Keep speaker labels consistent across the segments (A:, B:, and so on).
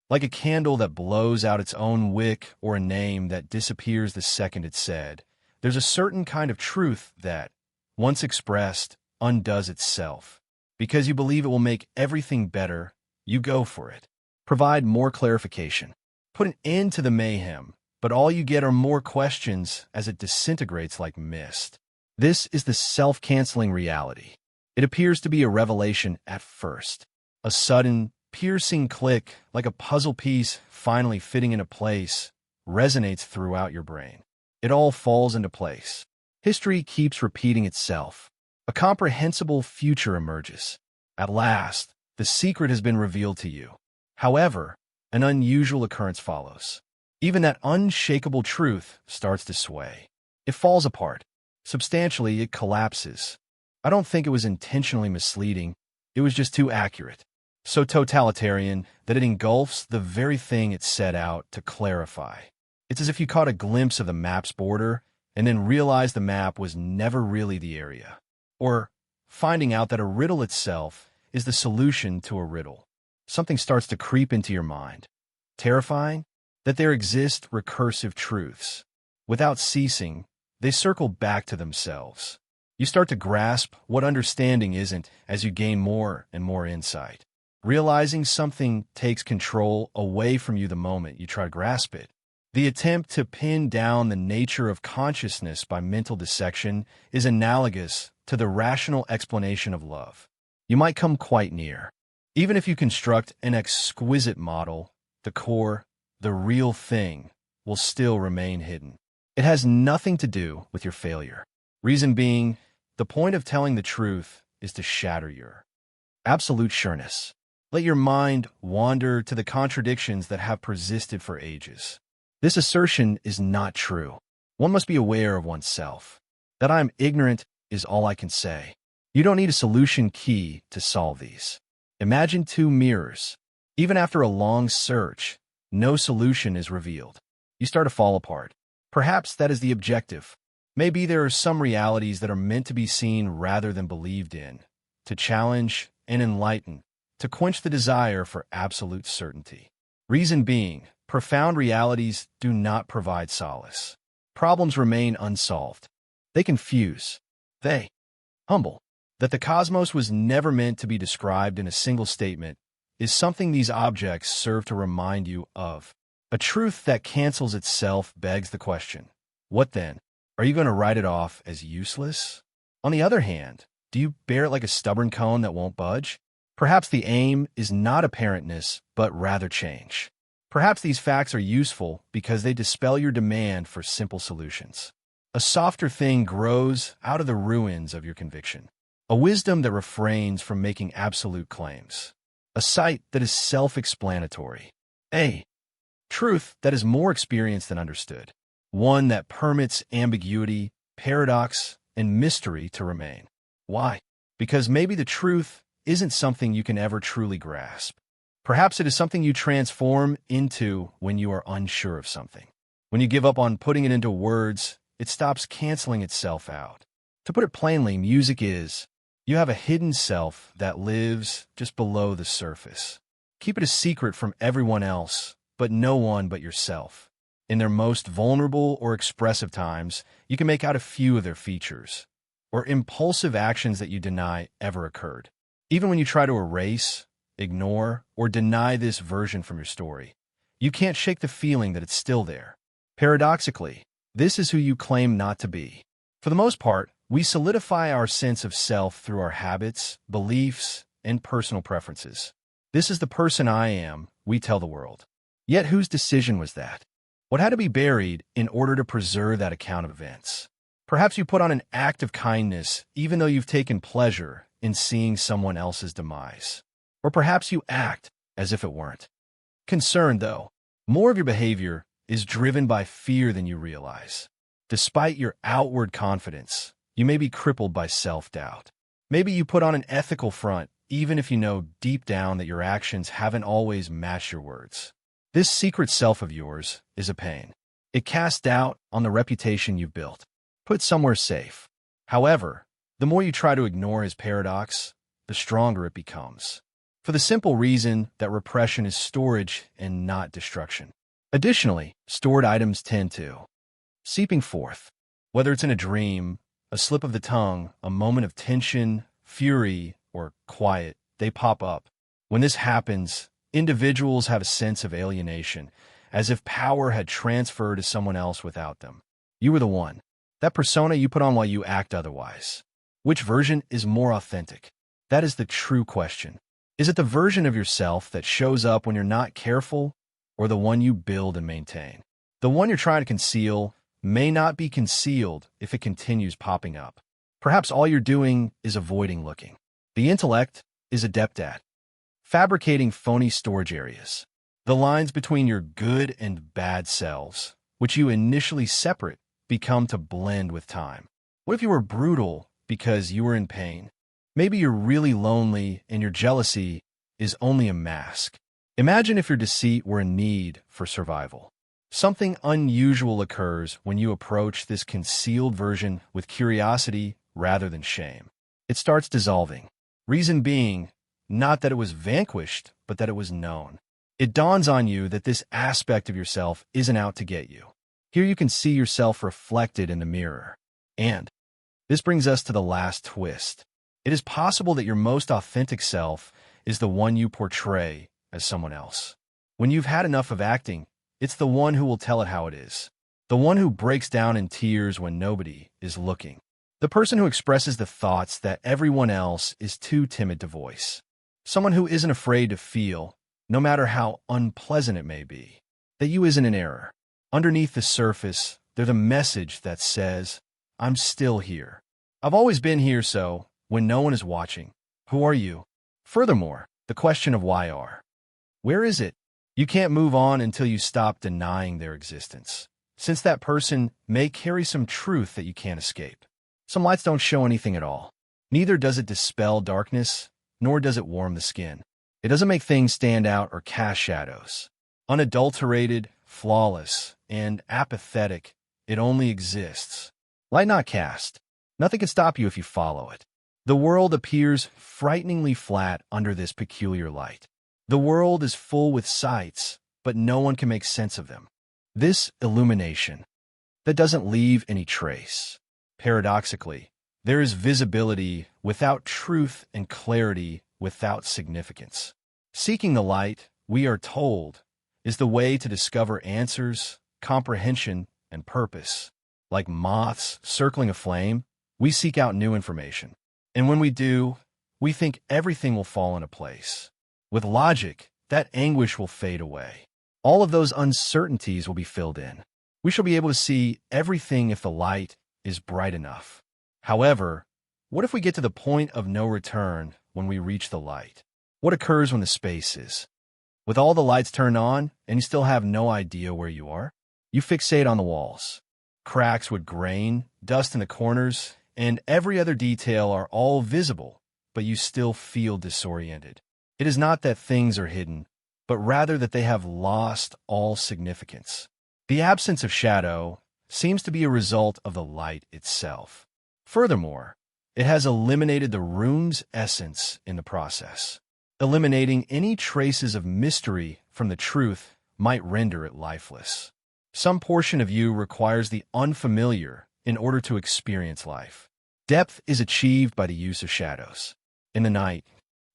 A: like a candle that blows out its own wick or a name that disappears the second it's said. There's a certain kind of truth that, once expressed, undoes itself. Because you believe it will make everything better, you go for it. Provide more clarification. Put an end to the mayhem, but all you get are more questions as it disintegrates like mist. This is the self-canceling reality. It appears to be a revelation at first. A sudden, piercing click, like a puzzle piece finally fitting into place, resonates throughout your brain. It all falls into place. History keeps repeating itself. A comprehensible future emerges. At last, the secret has been revealed to you. However, an unusual occurrence follows. Even that unshakable truth starts to sway. It falls apart. Substantially, it collapses. I don't think it was intentionally misleading. It was just too accurate. So totalitarian that it engulfs the very thing it set out to clarify. It's as if you caught a glimpse of the map's border and then realized the map was never really the area. Or finding out that a riddle itself is the solution to a riddle. Something starts to creep into your mind. Terrifying that there exist recursive truths. Without ceasing, they circle back to themselves. You start to grasp what understanding isn't as you gain more and more insight. Realizing something takes control away from you the moment you try to grasp it. The attempt to pin down the nature of consciousness by mental dissection is analogous to the rational explanation of love. You might come quite near. Even if you construct an exquisite model, the core, the real thing, will still remain hidden. It has nothing to do with your failure. Reason being, the point of telling the truth is to shatter your absolute sureness. Let your mind wander to the contradictions that have persisted for ages. This assertion is not true. One must be aware of oneself. That I am ignorant is all I can say. You don't need a solution key to solve these. Imagine two mirrors. Even after a long search, no solution is revealed. You start to fall apart. Perhaps that is the objective. Maybe there are some realities that are meant to be seen rather than believed in, to challenge and enlighten, to quench the desire for absolute certainty. Reason being, profound realities do not provide solace. Problems remain unsolved. They confuse. They humble. That the cosmos was never meant to be described in a single statement is something these objects serve to remind you of. A truth that cancels itself begs the question, what then? Are you going to write it off as useless? On the other hand, do you bear it like a stubborn cone that won't budge? Perhaps the aim is not apparentness, but rather change. Perhaps these facts are useful because they dispel your demand for simple solutions. A softer thing grows out of the ruins of your conviction. A wisdom that refrains from making absolute claims. A sight that is self-explanatory. A truth that is more experienced than understood. One that permits ambiguity, paradox, and mystery to remain. Why? Because maybe the truth isn't something you can ever truly grasp. Perhaps it is something you transform into when you are unsure of something. When you give up on putting it into words, it stops canceling itself out. To put it plainly, music is, you have a hidden self that lives just below the surface. Keep it a secret from everyone else, but no one but yourself. In their most vulnerable or expressive times, you can make out a few of their features, or impulsive actions that you deny ever occurred. Even when you try to erase, ignore, or deny this version from your story, you can't shake the feeling that it's still there. Paradoxically, this is who you claim not to be. For the most part, we solidify our sense of self through our habits, beliefs, and personal preferences. This is the person I am, we tell the world. Yet whose decision was that? What had to be buried in order to preserve that account of events? Perhaps you put on an act of kindness even though you've taken pleasure in seeing someone else's demise. Or perhaps you act as if it weren't. Concerned, though, more of your behavior is driven by fear than you realize. Despite your outward confidence, you may be crippled by self-doubt. Maybe you put on an ethical front even if you know deep down that your actions haven't always matched your words. This secret self of yours is a pain. It casts doubt on the reputation you've built. Put somewhere safe. However, the more you try to ignore his paradox, the stronger it becomes. for the simple reason that repression is storage and not destruction. Additionally, stored items tend to seeping forth. Whether it's in a dream, a slip of the tongue, a moment of tension, fury, or quiet, they pop up. When this happens, individuals have a sense of alienation, as if power had transferred to someone else without them. You were the one. That persona you put on while you act otherwise. Which version is more authentic? That is the true question. Is it the version of yourself that shows up when you're not careful, or the one you build and maintain? The one you're trying to conceal may not be concealed if it continues popping up. Perhaps all you're doing is avoiding looking. The intellect is adept at fabricating phony storage areas. The lines between your good and bad selves, which you initially separate, become to blend with time. What if you were brutal because you were in pain? Maybe you're really lonely and your jealousy is only a mask. Imagine if your deceit were a need for survival. Something unusual occurs when you approach this concealed version with curiosity rather than shame. It starts dissolving. Reason being, not that it was vanquished, but that it was known. It dawns on you that this aspect of yourself isn't out to get you. Here you can see yourself reflected in the mirror. And this brings us to the last twist. It is possible that your most authentic self is the one you portray as someone else. When you've had enough of acting, it's the one who will tell it how it is. The one who breaks down in tears when nobody is looking. The person who expresses the thoughts that everyone else is too timid to voice. Someone who isn't afraid to feel, no matter how unpleasant it may be, that you isn't in error. Underneath the surface, they're the message that says, I'm still here. I've always been here, so when no one is watching, who are you? Furthermore, the question of why are. Where is it? You can't move on until you stop denying their existence, since that person may carry some truth that you can't escape. Some lights don't show anything at all. Neither does it dispel darkness, nor does it warm the skin. It doesn't make things stand out or cast shadows. Unadulterated, flawless, and apathetic, it only exists. Light not cast. Nothing can stop you if you follow it. The world appears frighteningly flat under this peculiar light. The world is full with sights, but no one can make sense of them. This illumination that doesn't leave any trace. Paradoxically, there is visibility without truth and clarity without significance. Seeking the light, we are told, is the way to discover answers, comprehension, and purpose. Like moths circling a flame, we seek out new information. And when we do, we think everything will fall into place. With logic, that anguish will fade away. All of those uncertainties will be filled in. We shall be able to see everything if the light is bright enough. However, what if we get to the point of no return when we reach the light? What occurs when the space is? With all the lights turned on and you still have no idea where you are? You fixate on the walls. Cracks with grain, dust in the corners, and every other detail are all visible, but you still feel disoriented. It is not that things are hidden, but rather that they have lost all significance. The absence of shadow seems to be a result of the light itself. Furthermore, it has eliminated the room's essence in the process. Eliminating any traces of mystery from the truth might render it lifeless. Some portion of you requires the unfamiliar in order to experience life. Depth is achieved by the use of shadows. In the night,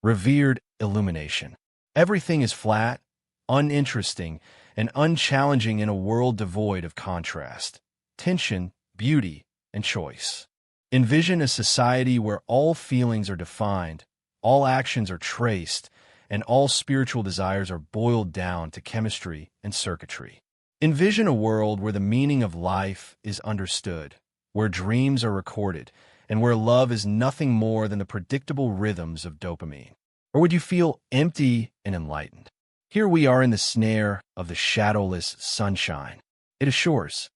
A: revered illumination. Everything is flat, uninteresting, and unchallenging in a world devoid of contrast, tension, beauty, and choice. Envision a society where all feelings are defined, all actions are traced, and all spiritual desires are boiled down to chemistry and circuitry. Envision a world where the meaning of life is understood, where dreams are recorded, and where love is nothing more than the predictable rhythms of dopamine. Or would you feel empty and enlightened? Here we are in the snare of the shadowless sunshine. It assures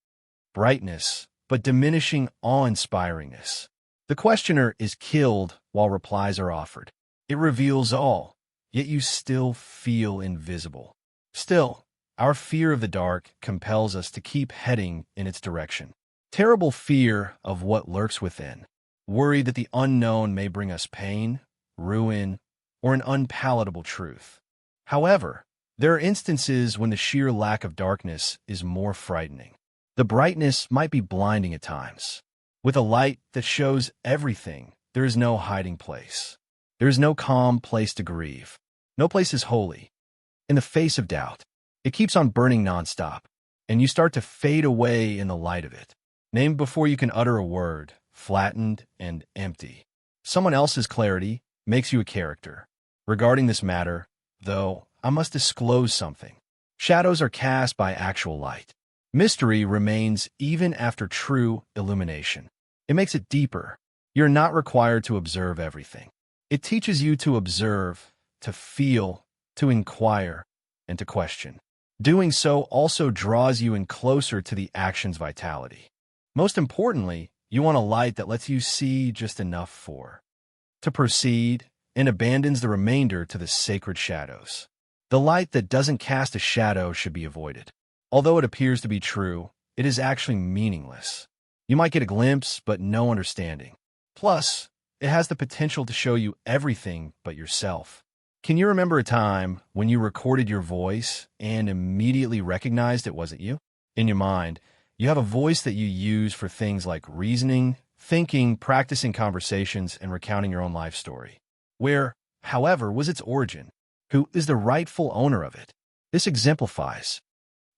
A: brightness, but diminishing awe-inspiringness. The questioner is killed while replies are offered. It reveals all, yet you still feel invisible. Still, our fear of the dark compels us to keep heading in its direction. Terrible fear of what lurks within. Worry that the unknown may bring us pain, ruin, or an unpalatable truth. However, there are instances when the sheer lack of darkness is more frightening. The brightness might be blinding at times. With a light that shows everything, there is no hiding place. There is no calm place to grieve. No place is holy. In the face of doubt, it keeps on burning nonstop, and you start to fade away in the light of it. Named before you can utter a word, flattened and empty. Someone else's clarity makes you a character. Regarding this matter, though, I must disclose something. Shadows are cast by actual light. Mystery remains even after true illumination. It makes it deeper. You're not required to observe everything. It teaches you to observe, to feel, to inquire, and to question. Doing so also draws you in closer to the action's vitality. Most importantly, you want a light that lets you see just enough to proceed and abandons the remainder to the sacred shadows. The light that doesn't cast a shadow should be avoided. Although it appears to be true, it is actually meaningless. You might get a glimpse, but no understanding. Plus, it has the potential to show you everything but yourself. Can you remember a time when you recorded your voice and immediately recognized it wasn't you? In your mind, you have a voice that you use for things like reasoning, thinking, practicing conversations, and recounting your own life story. Where, however, was its origin? Who is the rightful owner of it? This exemplifies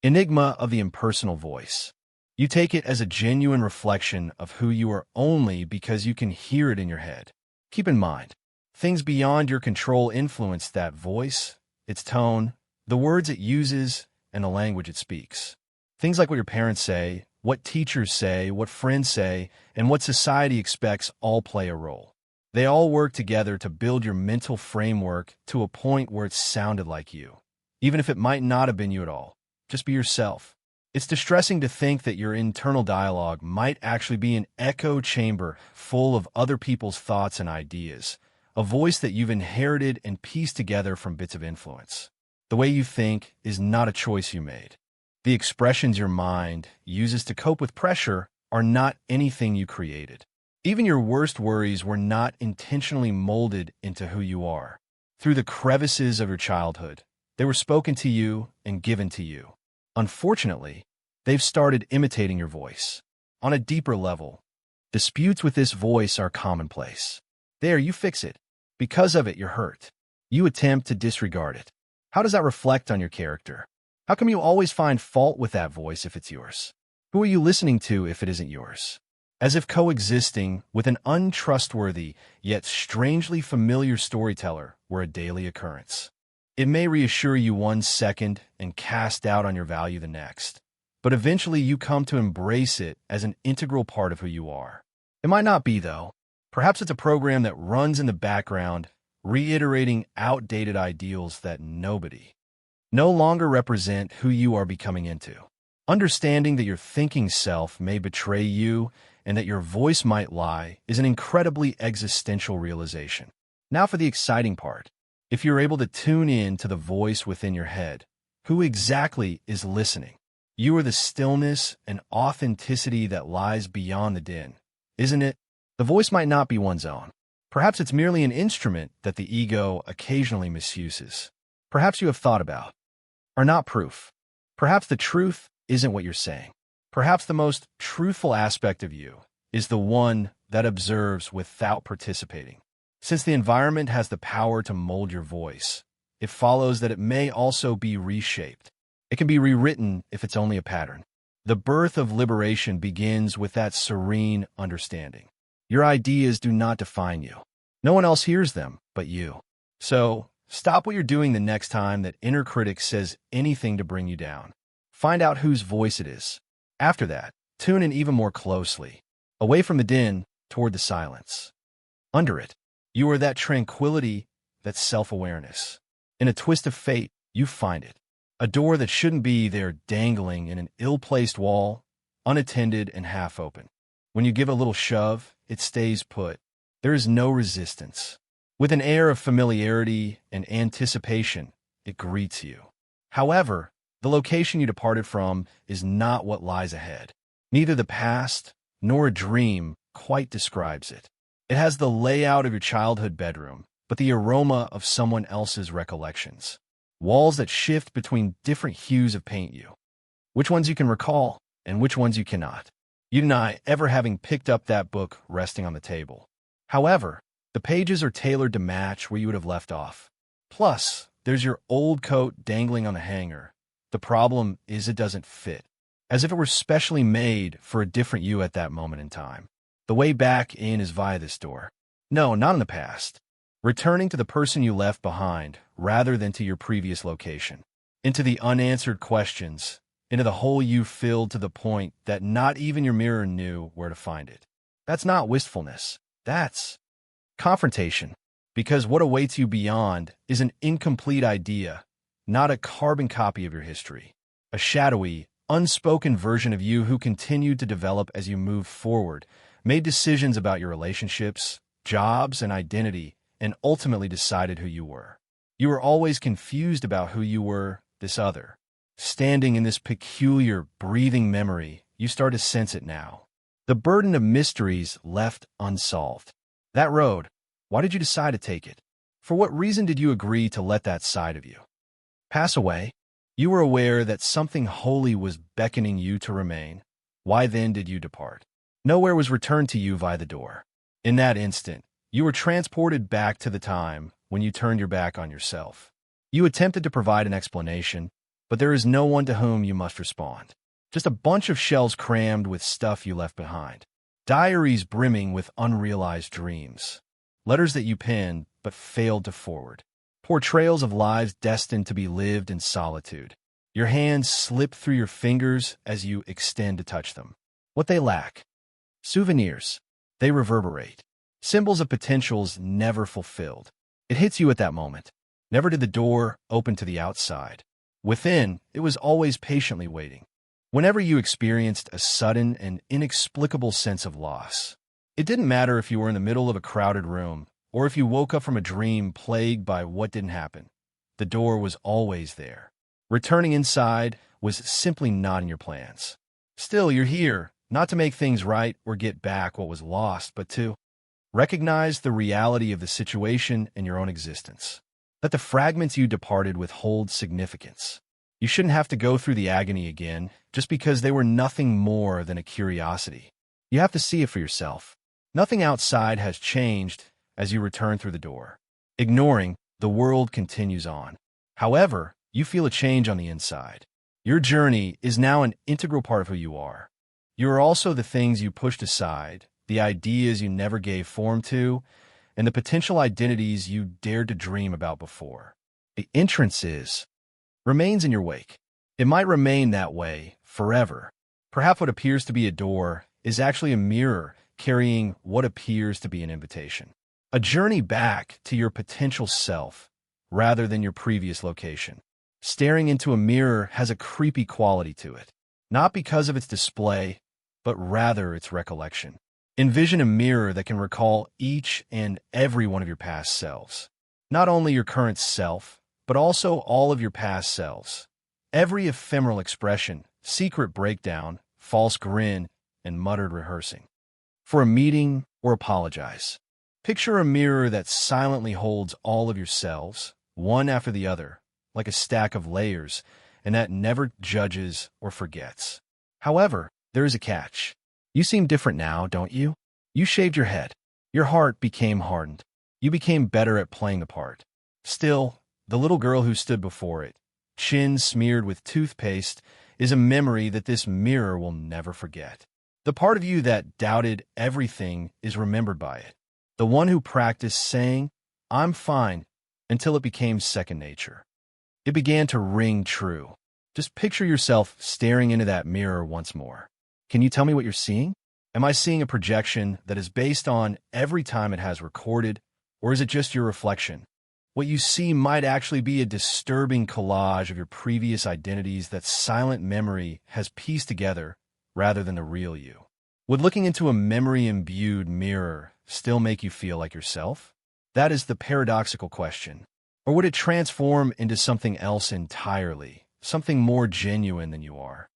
A: enigma of the impersonal voice. You take it as a genuine reflection of who you are only because you can hear it in your head. Keep in mind, things beyond your control influence that voice, its tone, the words it uses, and the language it speaks. Things like what your parents say, what teachers say, what friends say, and what society expects all play a role. They all work together to build your mental framework to a point where it sounded like you. Even if it might not have been you at all, just be yourself. It's distressing to think that your internal dialogue might actually be an echo chamber full of other people's thoughts and ideas, a voice that you've inherited and pieced together from bits of influence. The way you think is not a choice you made. The expressions your mind uses to cope with pressure are not anything you created. Even your worst worries were not intentionally molded into who you are. Through the crevices of your childhood, they were spoken to you and given to you. Unfortunately, they've started imitating your voice. On a deeper level, disputes with this voice are commonplace. There, you fix it. Because of it, you're hurt. You attempt to disregard it. How does that reflect on your character? How come you always find fault with that voice if it's yours? Who are you listening to if it isn't yours? As if coexisting with an untrustworthy yet strangely familiar storyteller were a daily occurrence. It may reassure you 1 second and cast doubt on your value the next, but eventually you come to embrace it as an integral part of who you are. It might not be, though. Perhaps it's a program that runs in the background, reiterating outdated ideals that no longer represent who you are becoming into. Understanding that your thinking self may betray you and that your voice might lie is an incredibly existential realization. Now for the exciting part. If you're able to tune in to the voice within your head, who exactly is listening? You are the stillness and authenticity that lies beyond the din, isn't it? The voice might not be one's own. Perhaps it's merely an instrument that the ego occasionally misuses. Perhaps you have thought about, are not proof. Perhaps the truth isn't what you're saying. Perhaps the most truthful aspect of you is the one that observes without participating. Since the environment has the power to mold your voice, it follows that it may also be reshaped. It can be rewritten if it's only a pattern. The birth of liberation begins with that serene understanding. Your ideas do not define you. No one else hears them but you. So, stop what you're doing the next time that inner critic says anything to bring you down. Find out whose voice it is. After that, tune in even more closely, away from the din, toward the silence. Under it, you are that tranquility, that self-awareness. In a twist of fate, you find it. A door that shouldn't be there dangling in an ill-placed wall, unattended and half-open. When you give a little shove, it stays put. There is no resistance. With an air of familiarity and anticipation, it greets you. However, the location you departed from is not what lies ahead. Neither the past nor a dream quite describes it. It has the layout of your childhood bedroom, but the aroma of someone else's recollections. Walls that shift between different hues of paint you. Which ones you can recall, and which ones you cannot. You deny ever having picked up that book resting on the table. However, the pages are tailored to match where you would have left off. Plus, there's your old coat dangling on a hanger. The problem is it doesn't fit, as if it were specially made for a different you at that moment in time. The way back in is via this door. No, not in the past. Returning to the person you left behind, rather than to your previous location. Into the unanswered questions, into the hole you filled to the point that not even your mirror knew where to find it. That's not wistfulness. That's confrontation. Because what awaits you beyond is an incomplete idea, not a carbon copy of your history. A shadowy, unspoken version of you who continued to develop as you moved forward, made decisions about your relationships, jobs, and identity, and ultimately decided who you were. You were always confused about who you were, this other. Standing in this peculiar, breathing memory, you start to sense it now. The burden of mysteries left unsolved. That road, why did you decide to take it? For what reason did you agree to let that side of you pass away? You were aware that something holy was beckoning you to remain. Why then did you depart? Nowhere was returned to you via the door. In that instant, you were transported back to the time when you turned your back on yourself. You attempted to provide an explanation, but there is no one to whom you must respond. Just a bunch of shelves crammed with stuff you left behind. Diaries brimming with unrealized dreams. Letters that you penned but failed to forward. Portrayals of lives destined to be lived in solitude. Your hands slip through your fingers as you extend to touch them. What they lack? Souvenirs. They reverberate. Symbols of potentials never fulfilled. It hits you at that moment. Never did the door open to the outside. Within, it was always patiently waiting. Whenever you experienced a sudden and inexplicable sense of loss, it didn't matter if you were in the middle of a crowded room or if you woke up from a dream plagued by what didn't happen. The door was always there. Returning inside was simply not in your plans. Still, you're here, not to make things right or get back what was lost, but to recognize the reality of the situation and your own existence. Let the fragments you departed with hold significance. You shouldn't have to go through the agony again just because they were nothing more than a curiosity. You have to see it for yourself. Nothing outside has changed as you return through the door. Ignoring, the world continues on. However, you feel a change on the inside. Your journey is now an integral part of who you are. You are also the things you pushed aside, the ideas you never gave form to, and the potential identities you dared to dream about before. The entrance remains in your wake. It might remain that way forever. Perhaps what appears to be a door is actually a mirror carrying what appears to be an invitation. A journey back to your potential self rather than your previous location. Staring into a mirror has a creepy quality to it, not because of its display, but rather its recollection. Envision a mirror that can recall each and every one of your past selves. Not only your current self, but also all of your past selves. Every ephemeral expression, secret breakdown, false grin, and muttered rehearsing. For a meeting or apologize. Picture a mirror that silently holds all of your selves, one after the other, like a stack of layers, and that never judges or forgets. However, there is a catch. You seem different now, don't you? You shaved your head. Your heart became hardened. You became better at playing the part. Still, the little girl who stood before it, chin smeared with toothpaste, is a memory that this mirror will never forget. The part of you that doubted everything is remembered by it. The one who practiced saying, "I'm fine," until it became second nature. It began to ring true. Just picture yourself staring into that mirror once more. Can you tell me what you're seeing? Am I seeing a projection that is based on every time it has recorded, or is it just your reflection? What you see might actually be a disturbing collage of your previous identities that silent memory has pieced together rather than the real you. Would looking into a memory-imbued mirror still make you feel like yourself? That is the paradoxical question. Or would it transform into something else entirely, something more genuine than you are?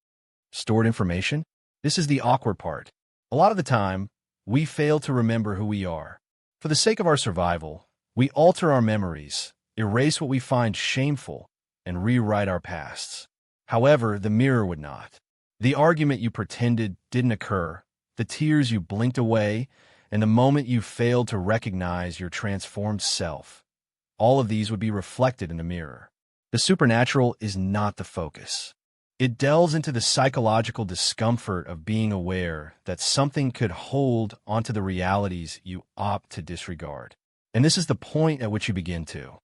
A: Stored information? This is the awkward part. A lot of the time, we fail to remember who we are. For the sake of our survival, We alter our memories, erase what we find shameful, and rewrite our pasts. However, the mirror would not. The argument you pretended didn't occur, the tears you blinked away, and the moment you failed to recognize your transformed self, all of these would be reflected in the mirror. The supernatural is not the focus. It delves into the psychological discomfort of being aware that something could hold onto the realities you opt to disregard. And this is the point at which you begin to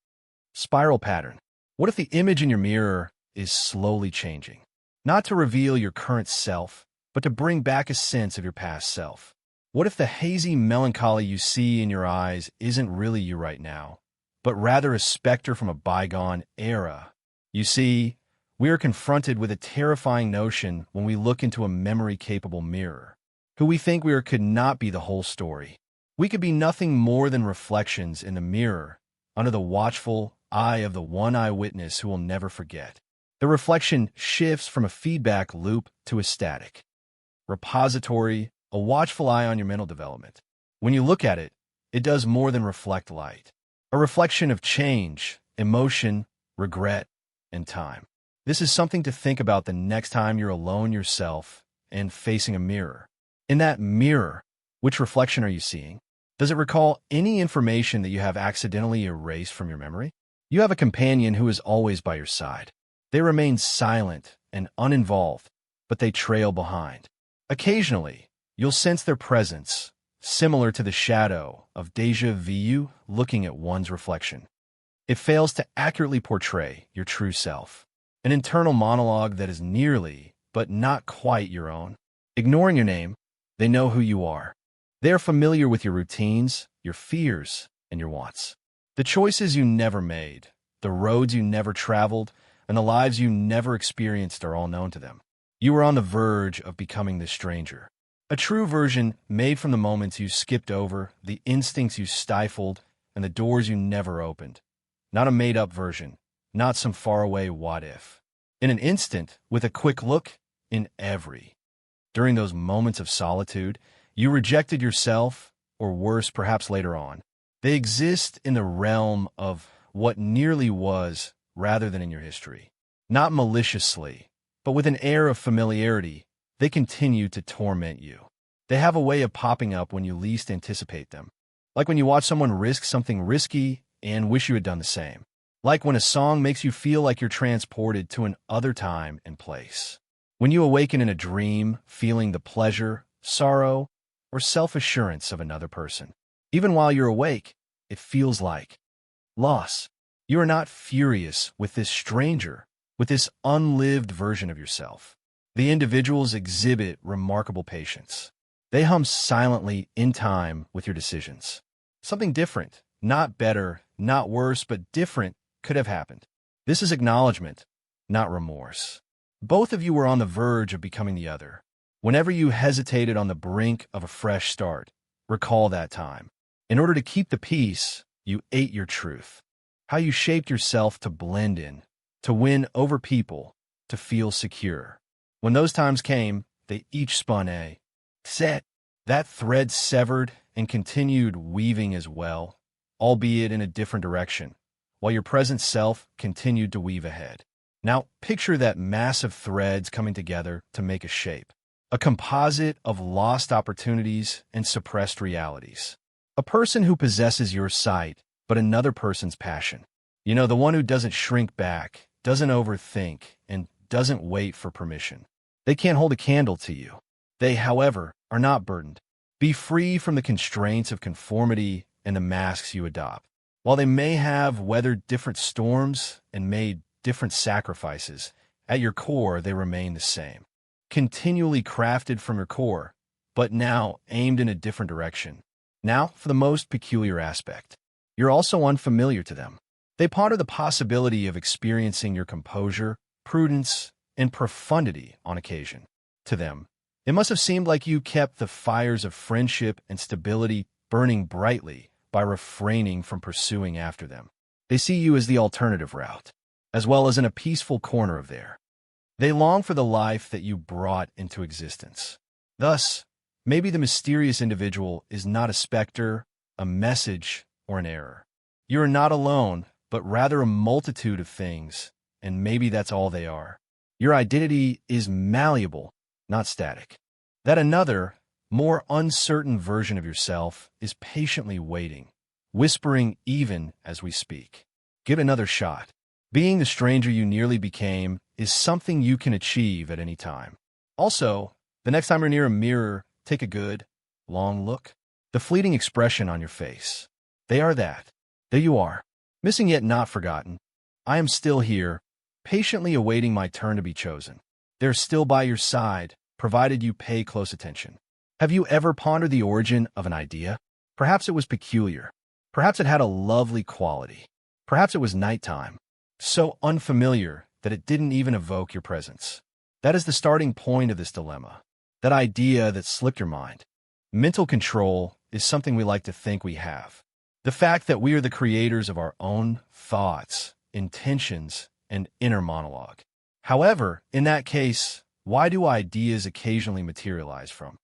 A: spiral pattern. What if the image in your mirror is slowly changing? Not to reveal your current self, but to bring back a sense of your past self. What if the hazy melancholy you see in your eyes isn't really you right now, but rather a specter from a bygone era? You see, we are confronted with a terrifying notion when we look into a memory-capable mirror. Who we think we are could not be the whole story. We could be nothing more than reflections in the mirror, under the watchful eye of the one eyewitness who will never forget. The reflection shifts from a feedback loop to a static repository, a watchful eye on your mental development. When you look at it, it does more than reflect light. A reflection of change, emotion, regret, and time. This is something to think about the next time you're alone yourself and facing a mirror. In that mirror, which reflection are you seeing? Does it recall any information that you have accidentally erased from your memory? You have a companion who is always by your side. They remain silent and uninvolved, but they trail behind. Occasionally, you'll sense their presence, similar to the shadow of déjà vu looking at one's reflection. It fails to accurately portray your true self, an internal monologue that is nearly, but not quite your own. Ignoring your name, they know who you are. They are familiar with your routines, your fears, and your wants. The choices you never made, the roads you never traveled, and the lives you never experienced are all known to them. You are on the verge of becoming this stranger. A true version made from the moments you skipped over, the instincts you stifled, and the doors you never opened. Not a made-up version, not some faraway what-if. In an instant, with a quick look, during those moments of solitude, you rejected yourself, or worse, perhaps later on. They exist in the realm of what nearly was rather than in your history. Not maliciously, but with an air of familiarity, they continue to torment you. They have a way of popping up when you least anticipate them. Like when you watch someone risk something risky and wish you had done the same. Like when a song makes you feel like you're transported to an other time and place. When you awaken in a dream, feeling the pleasure, sorrow, or self-assurance of another person. Even while you're awake, it feels like loss. You are not furious with this stranger, with this unlived version of yourself. The individuals exhibit remarkable patience. They hum silently in time with your decisions. Something different, not better, not worse, but different could have happened. This is acknowledgement, not remorse. Both of you were on the verge of becoming the other. Whenever you hesitated on the brink of a fresh start, recall that time. In order to keep the peace, you ate your truth. How you shaped yourself to blend in, to win over people, to feel secure. When those times came, they each spun a set. That thread severed and continued weaving as well, albeit in a different direction, while your present self continued to weave ahead. Now, picture that massive threads coming together to make a shape. A composite of lost opportunities and suppressed realities. A person who possesses your sight, but another person's passion. You know, the one who doesn't shrink back, doesn't overthink, and doesn't wait for permission. They can't hold a candle to you. They, however, are not burdened. Be free from the constraints of conformity and the masks you adopt. While they may have weathered different storms and made different sacrifices, at your core they remain the same. Continually crafted from your core, but now aimed in a different direction. Now, for the most peculiar aspect. You're also unfamiliar to them. They ponder the possibility of experiencing your composure, prudence, and profundity on occasion. To them, it must have seemed like you kept the fires of friendship and stability burning brightly by refraining from pursuing after them. They see you as the alternative route, as well as in a peaceful corner of there. They long for the life that you brought into existence. Thus, maybe the mysterious individual is not a specter, a message, or an error. You are not alone, but rather a multitude of things, and maybe that's all they are. Your identity is malleable, not static. That another, more uncertain version of yourself is patiently waiting, whispering even as we speak. Give it another shot. Being the stranger you nearly became is something you can achieve at any time. Also, the next time you're near a mirror, take a good, long look. The fleeting expression on your face. They are that. There you are, missing yet not forgotten. I am still here, patiently awaiting my turn to be chosen. They're still by your side, provided you pay close attention. Have you ever pondered the origin of an idea? Perhaps it was peculiar. Perhaps it had a lovely quality. Perhaps it was nighttime, so unfamiliar that it didn't even evoke your presence. That is the starting point of this dilemma. That idea that slipped your mind. Mental control is something we like to think we have. The fact that we are the creators of our own thoughts, intentions, and inner monologue. However, in that case, why do ideas occasionally materialize from?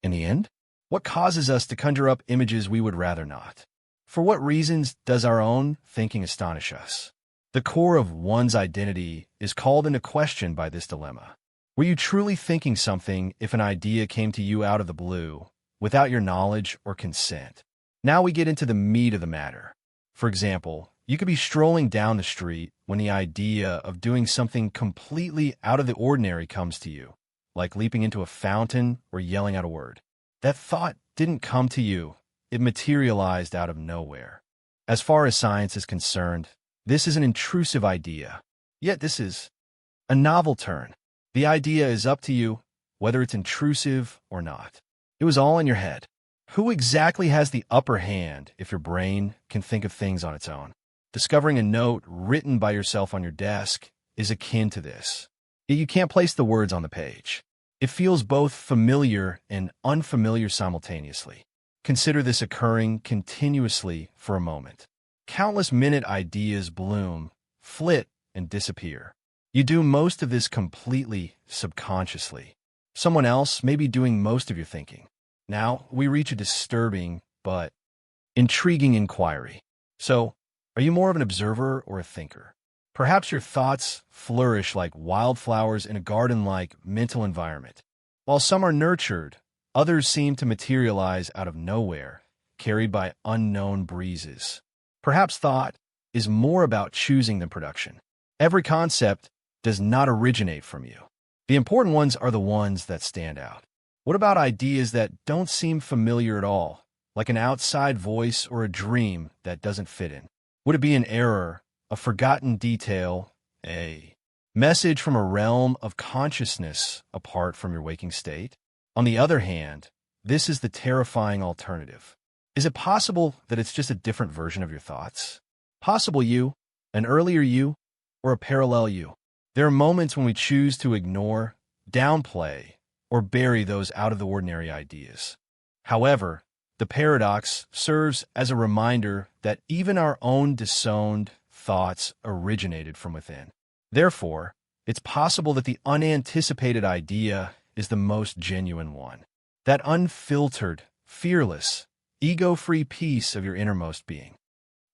A: In the end, what causes us to conjure up images we would rather not? For what reasons does our own thinking astonish us? The core of one's identity is called into question by this dilemma. Were you truly thinking something if an idea came to you out of the blue, without your knowledge or consent? Now we get into the meat of the matter. For example, you could be strolling down the street when the idea of doing something completely out of the ordinary comes to you, like leaping into a fountain or yelling out a word. That thought didn't come to you. It materialized out of nowhere. As far as science is concerned, this is an intrusive idea. Yet this is a novel turn. The idea is up to you, whether it's intrusive or not. It was all in your head. Who exactly has the upper hand if your brain can think of things on its own? Discovering a note written by yourself on your desk is akin to this. Yet you can't place the words on the page. It feels both familiar and unfamiliar simultaneously. Consider this occurring continuously for a moment. Countless minute ideas bloom, flit, and disappear. You do most of this completely subconsciously. Someone else may be doing most of your thinking. Now, we reach a disturbing but intriguing inquiry. So, are you more of an observer or a thinker? Perhaps your thoughts flourish like wildflowers in a garden-like mental environment. While some are nurtured, others seem to materialize out of nowhere, carried by unknown breezes. Perhaps thought is more about choosing than production. Every concept does not originate from you. The important ones are the ones that stand out. What about ideas that don't seem familiar at all, like an outside voice or a dream that doesn't fit in? Would it be an error, a forgotten detail, a message from a realm of consciousness apart from your waking state? On the other hand, this is the terrifying alternative. Is it possible that it's just a different version of your thoughts? Possible you, an earlier you, or a parallel you? There are moments when we choose to ignore, downplay, or bury those out-of-the-ordinary ideas. However, the paradox serves as a reminder that even our own disowned thoughts originated from within. Therefore, it's possible that the unanticipated idea is the most genuine one. That unfiltered, fearless, ego-free piece of your innermost being,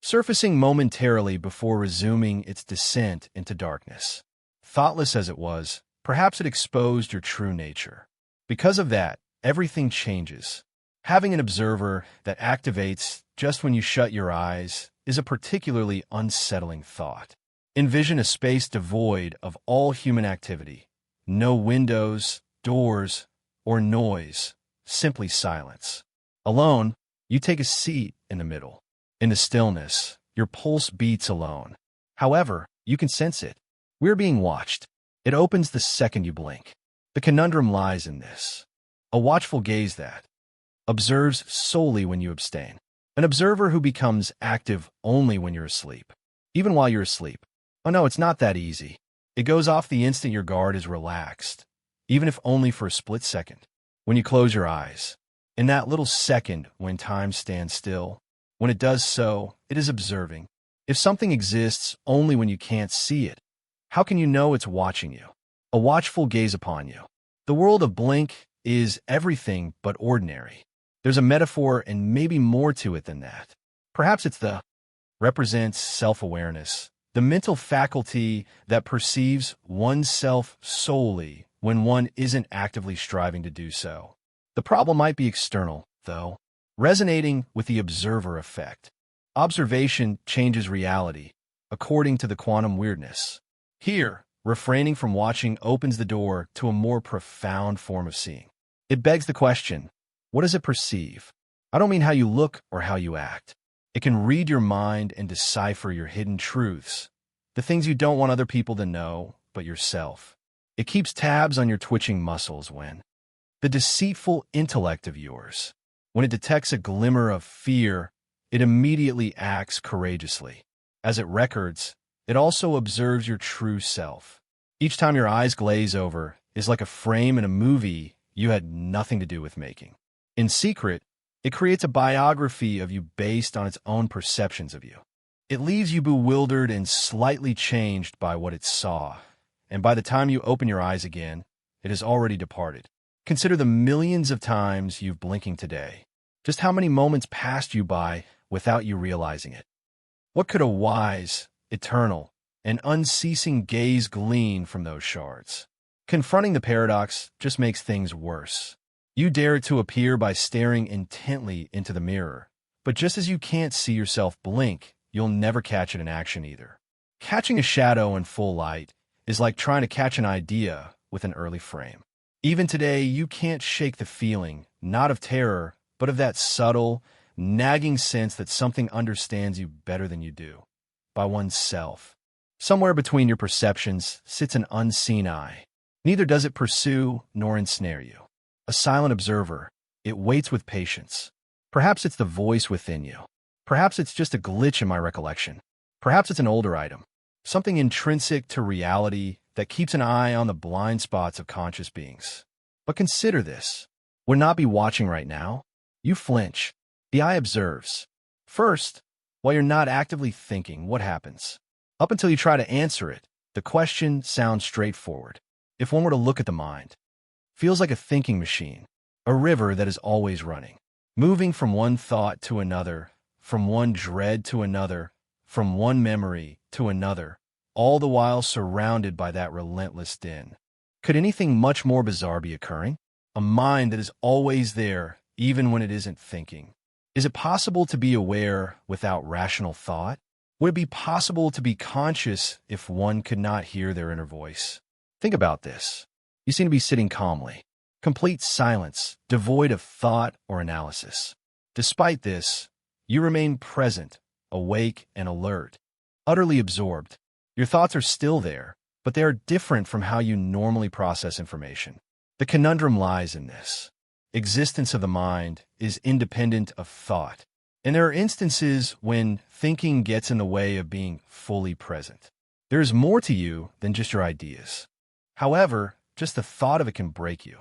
A: surfacing momentarily before resuming its descent into darkness. Thoughtless as it was, perhaps it exposed your true nature. Because of that, everything changes. Having an observer that activates just when you shut your eyes is a particularly unsettling thought. Envision a space devoid of all human activity. No windows, doors, or noise, simply silence. Alone, you take a seat in the middle. In the stillness, your pulse beats alone. However, you can sense it. We're being watched. It opens the second you blink. The conundrum lies in this. A watchful gaze that observes solely when you abstain. An observer who becomes active only when you're asleep. Even while you're asleep. Oh no, it's not that easy. It goes off the instant your guard is relaxed, even if only for a split second. When you close your eyes, in that little second when time stands still, when it does so, it is observing. If something exists only when you can't see it, how can you know it's watching you? A watchful gaze upon you. The world of Blink is everything but ordinary. There's a metaphor and maybe more to it than that. Perhaps it's the represents self-awareness, the mental faculty that perceives oneself solely when one isn't actively striving to do so. The problem might be external, though, resonating with the observer effect. Observation changes reality, according to the quantum weirdness. Here, refraining from watching opens the door to a more profound form of seeing. It begs the question, what does it perceive? I don't mean how you look or how you act. It can read your mind and decipher your hidden truths, the things you don't want other people to know but yourself. It keeps tabs on your twitching muscles when the deceitful intellect of yours, when it detects a glimmer of fear, it immediately acts courageously. As it records, it also observes your true self. Each time your eyes glaze over is like a frame in a movie you had nothing to do with making. In secret, it creates a biography of you based on its own perceptions of you. It leaves you bewildered and slightly changed by what it saw, and by the time you open your eyes again, it has already departed. Consider the millions of times you've blinking today. Just how many moments passed you by without you realizing it? What could a wise, eternal, and unceasing gaze glean from those shards? Confronting the paradox just makes things worse. You dare it to appear by staring intently into the mirror, but just as you can't see yourself blink, you'll never catch it in action either. Catching a shadow in full light is like trying to catch an idea with an early frame. Even today, you can't shake the feeling, not of terror, but of that subtle, nagging sense that something understands you better than you do, by oneself. Somewhere between your perceptions sits an unseen eye. Neither does it pursue nor ensnare you. A silent observer, it waits with patience. Perhaps it's the voice within you. Perhaps it's just a glitch in my recollection. Perhaps it's an older item, something intrinsic to reality that keeps an eye on the blind spots of conscious beings. But consider this. Would not be watching right now? You flinch. The eye observes. First, while you're not actively thinking, what happens? Up until you try to answer it, the question sounds straightforward. If one were to look at the mind, feels like a thinking machine, a river that is always running, moving from one thought to another, from one dread to another, from one memory to another, all the while surrounded by that relentless din. Could anything much more bizarre be occurring? A mind that is always there, even when it isn't thinking. Is it possible to be aware without rational thought? Would it be possible to be conscious if one could not hear their inner voice? Think about this. You seem to be sitting calmly, complete silence, devoid of thought or analysis. Despite this, you remain present, awake and alert, utterly absorbed. Your thoughts are still there, but they are different from how you normally process information. The conundrum lies in this. Existence of the mind is independent of thought, and there are instances when thinking gets in the way of being fully present. There is more to you than just your ideas. However, just the thought of it can break you.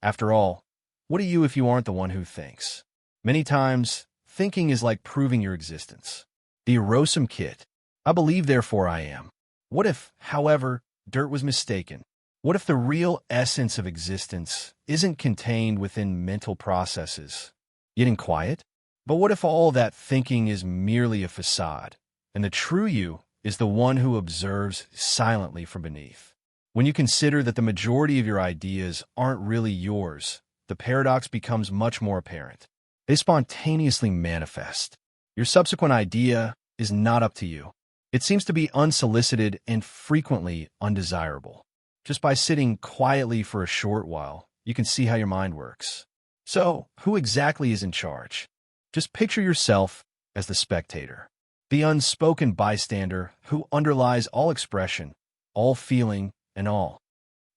A: After all, what are you if you aren't the one who thinks? Many times, thinking is like proving your existence. The erosum kit. I believe, therefore I am. What if, however, dirt was mistaken? What if the real essence of existence isn't contained within mental processes, yet in quiet? But what if all that thinking is merely a facade, and the true you is the one who observes silently from beneath? When you consider that the majority of your ideas aren't really yours, the paradox becomes much more apparent. They spontaneously manifest. Your subsequent idea is not up to you. It seems to be unsolicited and frequently undesirable. Just by sitting quietly for a short while, you can see how your mind works. So, who exactly is in charge? Just picture yourself as the spectator, the unspoken bystander who underlies all expression, all feeling, and all.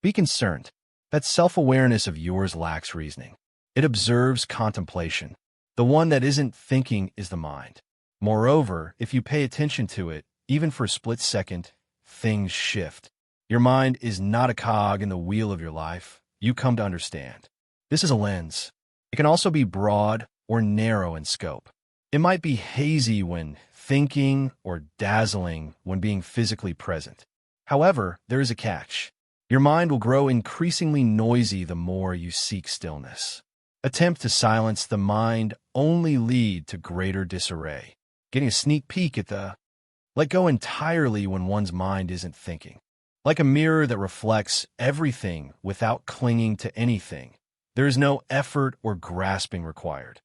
A: Be concerned. That self-awareness of yours lacks reasoning. It observes contemplation. The one that isn't thinking is the mind. Moreover, if you pay attention to it, even for a split second, things shift. Your mind is not a cog in the wheel of your life. You come to understand. This is a lens. It can also be broad or narrow in scope. It might be hazy when thinking or dazzling when being physically present. However, there is a catch. Your mind will grow increasingly noisy the more you seek stillness. Attempt to silence the mind only lead to greater disarray. getting a sneak peek at the let go entirely when one's mind isn't thinking. Like a mirror that reflects everything without clinging to anything. There is no effort or grasping required,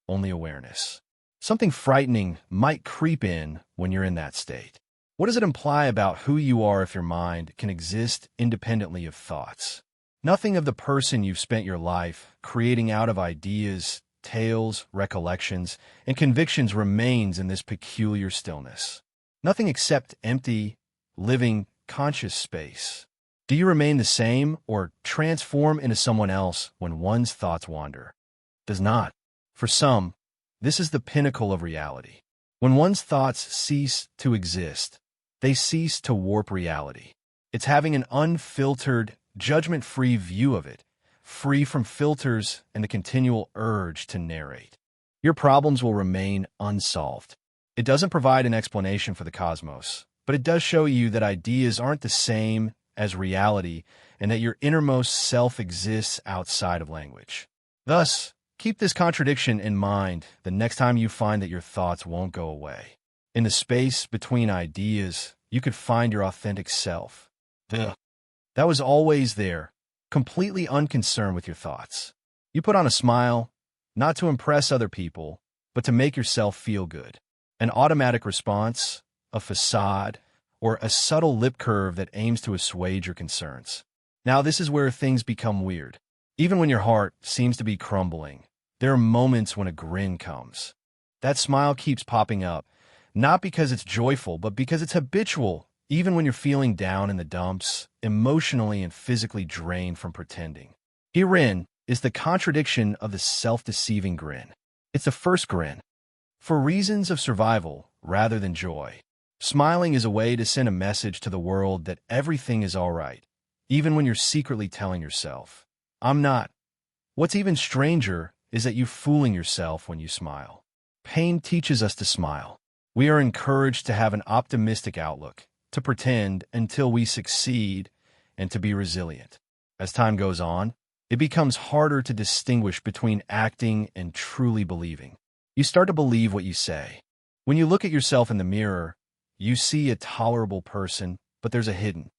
A: only awareness. Something frightening might creep in when you're in that state. What does it imply about who you are if your mind can exist independently of thoughts? Nothing of the person you've spent your life creating out of ideas, tales, recollections, and convictions remains in this peculiar stillness. Nothing except empty, living, conscious space. Do you remain the same or transform into someone else when one's thoughts wander? Does not. For some, this is the pinnacle of reality. When one's thoughts cease to exist, they cease to warp reality. It's having an unfiltered, judgment-free view of it, free from filters and the continual urge to narrate. Your problems will remain unsolved. It doesn't provide an explanation for the cosmos, but it does show you that ideas aren't the same as reality and that your innermost self exists outside of language. Thus, keep this contradiction in mind the next time you find that your thoughts won't go away. In the space between ideas, you could find your authentic self. That was always there, completely unconcerned with your thoughts. You put on a smile, not to impress other people, but to make yourself feel good. An automatic response, a facade, or a subtle lip curve that aims to assuage your concerns. Now, this is where things become weird. Even when your heart seems to be crumbling, there are moments when a grin comes. That smile keeps popping up, not because it's joyful, but because it's habitual, even when you're feeling down in the dumps, emotionally and physically drained from pretending. Herein is the contradiction of the self-deceiving grin. It's the first grin. For reasons of survival rather than joy. Smiling is a way to send a message to the world that everything is all right, even when you're secretly telling yourself, I'm not. What's even stranger is that you're fooling yourself when you smile. Pain teaches us to smile. We are encouraged to have an optimistic outlook, to pretend until we succeed, and to be resilient. As time goes on, it becomes harder to distinguish between acting and truly believing. You start to believe what you say. When you look at yourself in the mirror, you see a tolerable person, but there's a hidden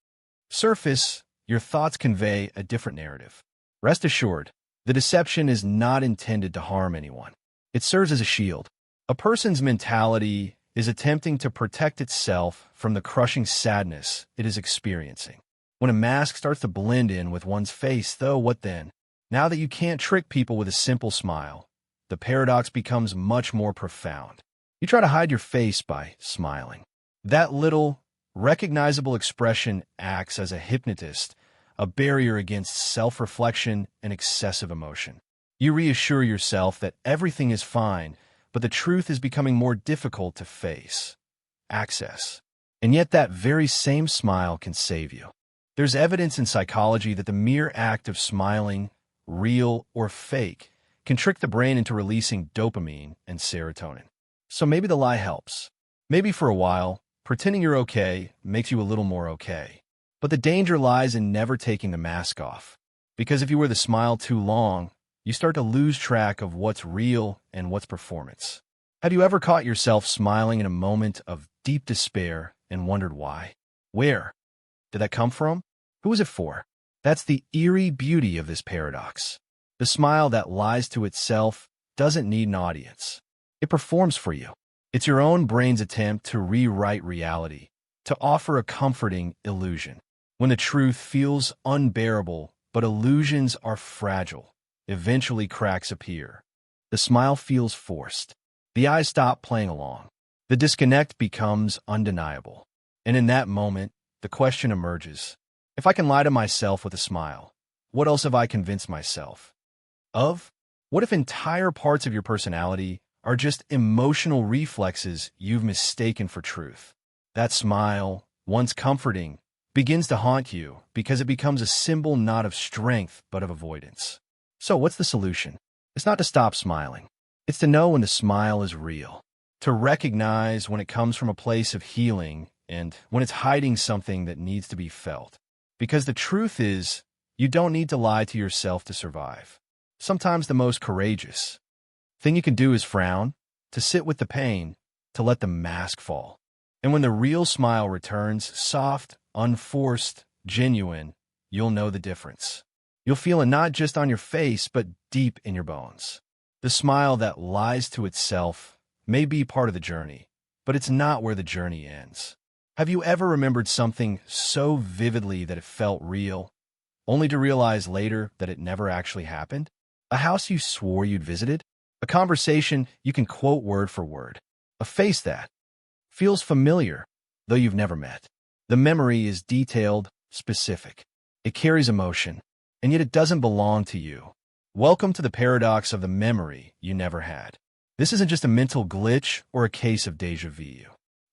A: surface. Your thoughts convey a different narrative. Rest assured, the deception is not intended to harm anyone. It serves as a shield. A person's mentality is attempting to protect itself from the crushing sadness it is experiencing. When a mask starts to blend in with one's face, though, what then? Now that you can't trick people with a simple smile, the paradox becomes much more profound. You try to hide your face by smiling. That little, recognizable expression acts as a hypnotist, a barrier against self-reflection and excessive emotion. You reassure yourself that everything is fine, but the truth is becoming more difficult to face, access. And yet that very same smile can save you. There's evidence in psychology that the mere act of smiling, real or fake, can trick the brain into releasing dopamine and serotonin. So maybe the lie helps. Maybe for a while, pretending you're okay makes you a little more okay. But the danger lies in never taking the mask off. Because if you wear the smile too long, you start to lose track of what's real and what's performance. Have you ever caught yourself smiling in a moment of deep despair and wondered why? Where? Did that come from? Who was it for? That's the eerie beauty of this paradox. The smile that lies to itself doesn't need an audience. It performs for you. It's your own brain's attempt to rewrite reality, to offer a comforting illusion. When the truth feels unbearable, but illusions are fragile, eventually cracks appear. The smile feels forced. The eyes stop playing along. The disconnect becomes undeniable. And in that moment, the question emerges. If I can lie to myself with a smile, what else have I convinced myself of? What if entire parts of your personality are just emotional reflexes you've mistaken for truth? That smile, once comforting, begins to haunt you because it becomes a symbol not of strength but of avoidance. So what's the solution? It's not to stop smiling. It's to know when the smile is real, to recognize when it comes from a place of healing and when it's hiding something that needs to be felt. Because the truth is, you don't need to lie to yourself to survive. Sometimes the most courageous thing you can do is frown, to sit with the pain, to let the mask fall. And when the real smile returns, soft, unforced, genuine, you'll know the difference. You'll feel it not just on your face, but deep in your bones. The smile that lies to itself may be part of the journey, but it's not where the journey ends. Have you ever remembered something so vividly that it felt real, only to realize later that it never actually happened? A house you swore you'd visited? A conversation you can quote word for word? A face that feels familiar, though you've never met? The memory is detailed, specific. It carries emotion, and yet it doesn't belong to you. Welcome to the paradox of the memory you never had. This isn't just a mental glitch or a case of déjà vu.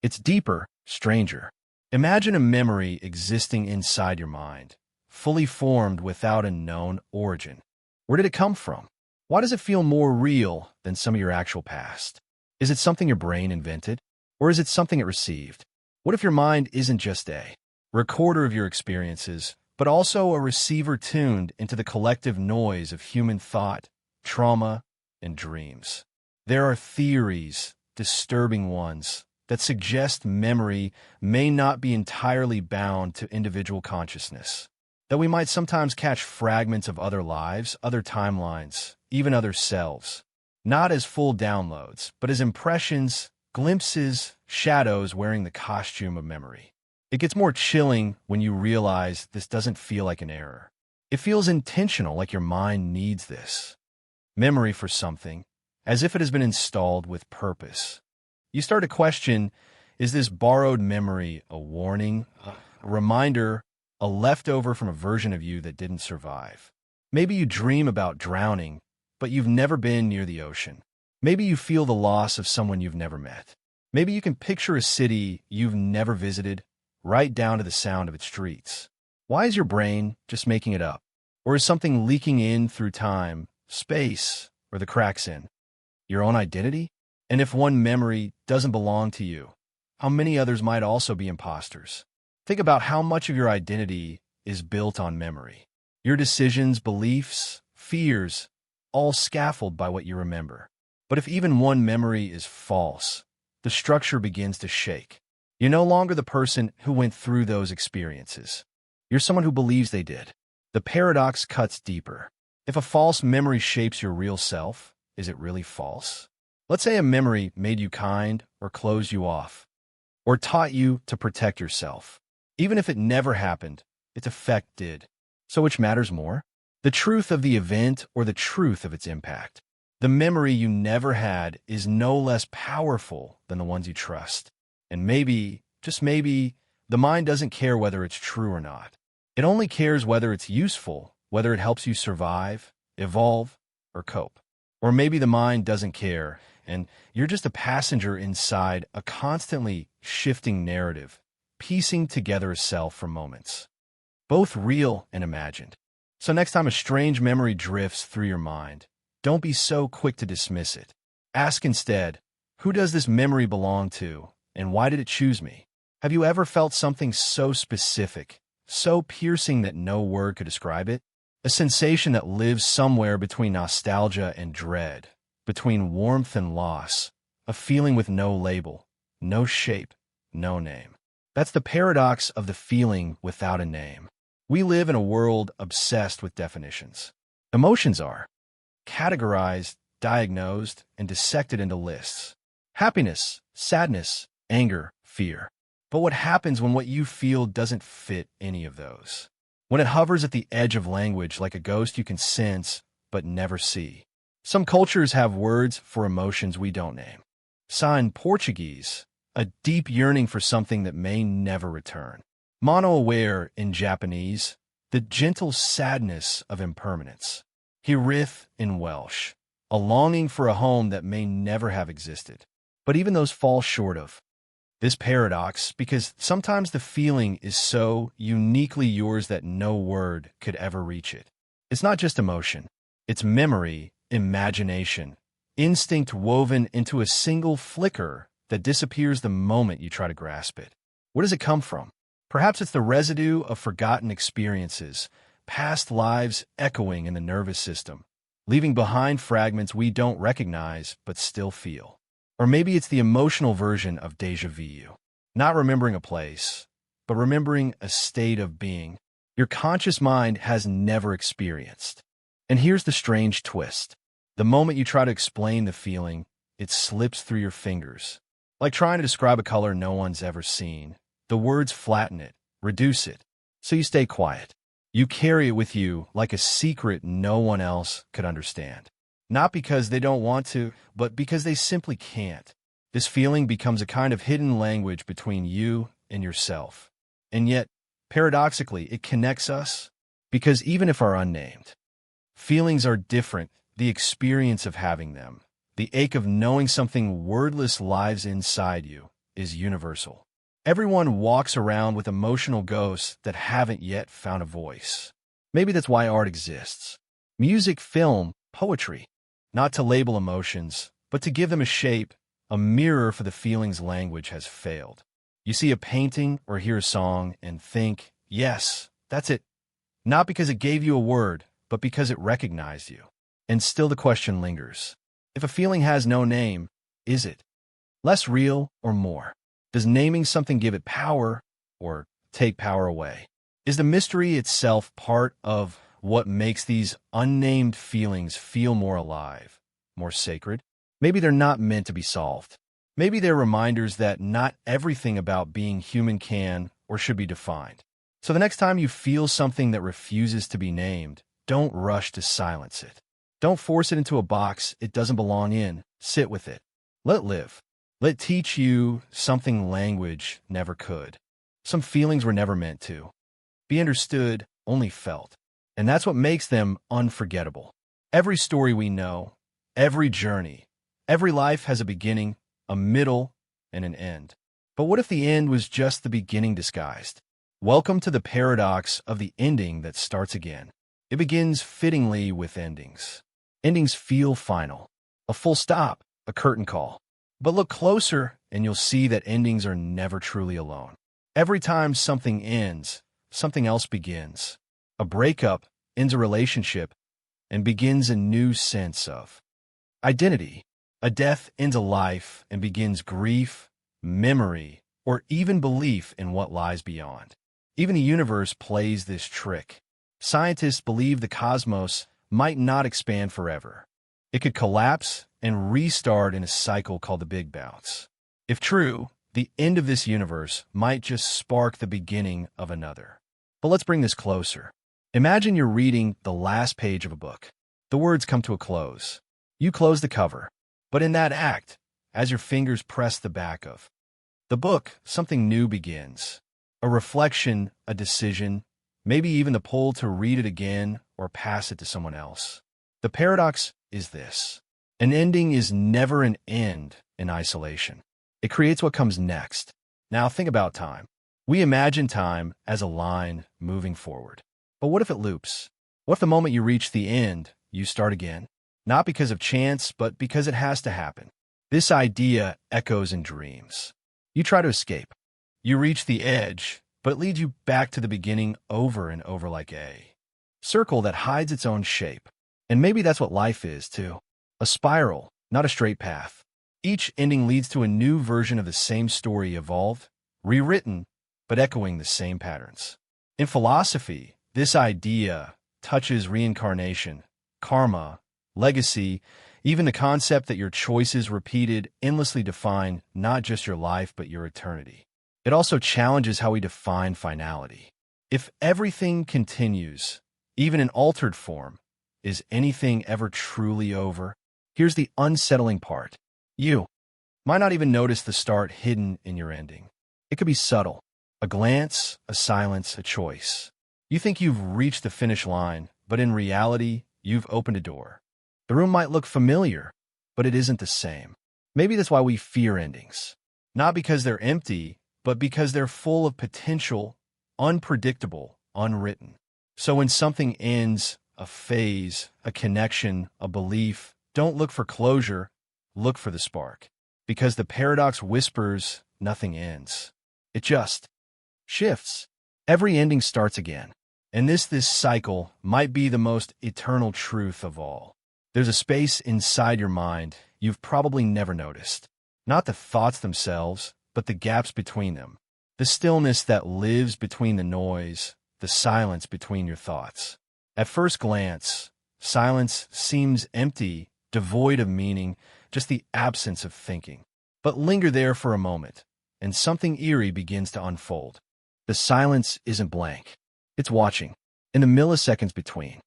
A: It's deeper, stranger. Imagine a memory existing inside your mind, fully formed without a known origin. Where did it come from? Why does it feel more real than some of your actual past? Is it something your brain invented? Or is it something it received? What if your mind isn't just a recorder of your experiences, but also a receiver tuned into the collective noise of human thought, trauma, and dreams? There are theories, disturbing ones, that suggest memory may not be entirely bound to individual consciousness, that we might sometimes catch fragments of other lives, other timelines, even other selves, not as full downloads, but as impressions, glimpses, shadows wearing the costume of memory. It gets more chilling when you realize this doesn't feel like an error. It feels intentional, like your mind needs this memory for something, as if it has been installed with purpose. You start to question, is this borrowed memory a warning, a reminder, a leftover from a version of you that didn't survive? Maybe you dream about drowning, but you've never been near the ocean. Maybe you feel the loss of someone you've never met. Maybe you can picture a city you've never visited, right down to the sound of its streets. Why is your brain just making it up? Or is something leaking in through time, space, or the cracks in your own identity? And if one memory doesn't belong to you, how many others might also be imposters? Think about how much of your identity is built on memory. Your decisions, beliefs, fears, all scaffolded by what you remember. But if even one memory is false, the structure begins to shake. You're no longer the person who went through those experiences. You're someone who believes they did. The paradox cuts deeper. If a false memory shapes your real self, is it really false? Let's say a memory made you kind or closed you off, or taught you to protect yourself. Even if it never happened, its effect did. So which matters more? The truth of the event or the truth of its impact? The memory you never had is no less powerful than the ones you trust. And maybe, just maybe, the mind doesn't care whether it's true or not. It only cares whether it's useful, whether it helps you survive, evolve, or cope. Or maybe the mind doesn't care, and you're just a passenger inside a constantly shifting narrative, piecing together a self for moments, both real and imagined. So next time a strange memory drifts through your mind, don't be so quick to dismiss it. Ask instead, who does this memory belong to, and why did it choose me? Have you ever felt something so specific, so piercing that no word could describe it? A sensation that lives somewhere between nostalgia and dread, between warmth and loss, a feeling with no label, no shape, no name. That's the paradox of the feeling without a name. We live in a world obsessed with definitions. Emotions are categorized, diagnosed, and dissected into lists. Happiness, sadness, anger, fear. But what happens when what you feel doesn't fit any of those? When it hovers at the edge of language like a ghost you can sense but never see. Some cultures have words for emotions we don't name. Sa in Portuguese, a deep yearning for something that may never return. Mono-aware in Japanese, the gentle sadness of impermanence. Hirith in Welsh, a longing for a home that may never have existed. But even those fall short of this paradox because sometimes the feeling is so uniquely yours that no word could ever reach it. It's not just emotion. It's memory, imagination, instinct woven into a single flicker that disappears the moment you try to grasp it. Where does it come from? Perhaps it's the residue of forgotten experiences, past lives echoing in the nervous system, leaving behind fragments we don't recognize but still feel. Or maybe it's the emotional version of déjà vu. Not remembering a place, but remembering a state of being your conscious mind has never experienced. And here's the strange twist. The moment you try to explain the feeling, it slips through your fingers. Like trying to describe a color no one's ever seen. The words flatten it, reduce it, so you stay quiet. You carry it with you like a secret no one else could understand. Not because they don't want to, but because they simply can't. This feeling becomes a kind of hidden language between you and yourself. And yet, paradoxically, it connects us because even if are unnamed, feelings are different. The experience of having them, the ache of knowing something wordless lives inside you, is universal. Everyone walks around with emotional ghosts that haven't yet found a voice. Maybe that's why art exists. Music, film, poetry. Not to label emotions, but to give them a shape, a mirror for the feelings language has failed. You see a painting or hear a song and think, yes, that's it. Not because it gave you a word, but because it recognized you. And still the question lingers. If a feeling has no name, is it less real or more? Does naming something give it power or take power away? Is the mystery itself part of what makes these unnamed feelings feel more alive, more sacred? Maybe they're not meant to be solved. Maybe they're reminders that not everything about being human can or should be defined. So the next time you feel something that refuses to be named, don't rush to silence it. Don't force it into a box it doesn't belong in. Sit with it. Let it live. Let it teach you something language never could. Some feelings were never meant to be understood, only felt. And that's what makes them unforgettable. Every story we know, every journey, every life has a beginning, a middle, and an end. But what if the end was just the beginning disguised? Welcome to the paradox of the ending that starts again. It begins fittingly with endings. Endings feel final. A full stop, a curtain call. But look closer and you'll see that endings are never truly alone. Every time something ends, something else begins. A breakup ends a relationship and begins a new sense of identity. A death ends a life and begins grief, memory, or even belief in what lies beyond. Even the universe plays this trick. Scientists believe the cosmos might not expand forever. It could collapse and restart in a cycle called the Big Bounce. If true, the end of this universe might just spark the beginning of another. But let's bring this closer. Imagine you're reading the last page of a book. The words come to a close. You close the cover. But in that act, as your fingers press the back of the book, something new begins. A reflection, a decision, maybe even the pull to read it again or pass it to someone else. The paradox is this. An ending is never an end in isolation. It creates what comes next. Now think about time. We imagine time as a line moving forward. But what if it loops? What if the moment you reach the end, you start again? Not because of chance, but because it has to happen. This idea echoes in dreams. You try to escape. You reach the edge, but it leads you back to the beginning over and over like a circle that hides its own shape. And maybe that's what life is, too. A spiral, not a straight path. Each ending leads to a new version of the same story evolved, rewritten, but echoing the same patterns. In philosophy, this idea touches reincarnation, karma, legacy, even the concept that your choices repeated endlessly define not just your life but your eternity. It also challenges how we define finality. If everything continues, even in altered form, is anything ever truly over? Here's the unsettling part. You might not even notice the start hidden in your ending. It could be subtle. A glance, a silence, a choice. You think you've reached the finish line, but in reality, you've opened a door. The room might look familiar, but it isn't the same. Maybe that's why we fear endings. Not because they're empty, but because they're full of potential, unpredictable, unwritten. So when something ends, a phase, a connection, a belief, don't look for closure, look for the spark. Because the paradox whispers, nothing ends. It just shifts. Every ending starts again. And this cycle might be the most eternal truth of all. There's a space inside your mind you've probably never noticed. Not the thoughts themselves, but the gaps between them. The stillness that lives between the noise, the silence between your thoughts. At first glance, silence seems empty, devoid of meaning, just the absence of thinking. But linger there for a moment, and something eerie begins to unfold. The silence isn't blank. It's watching. In the milliseconds between.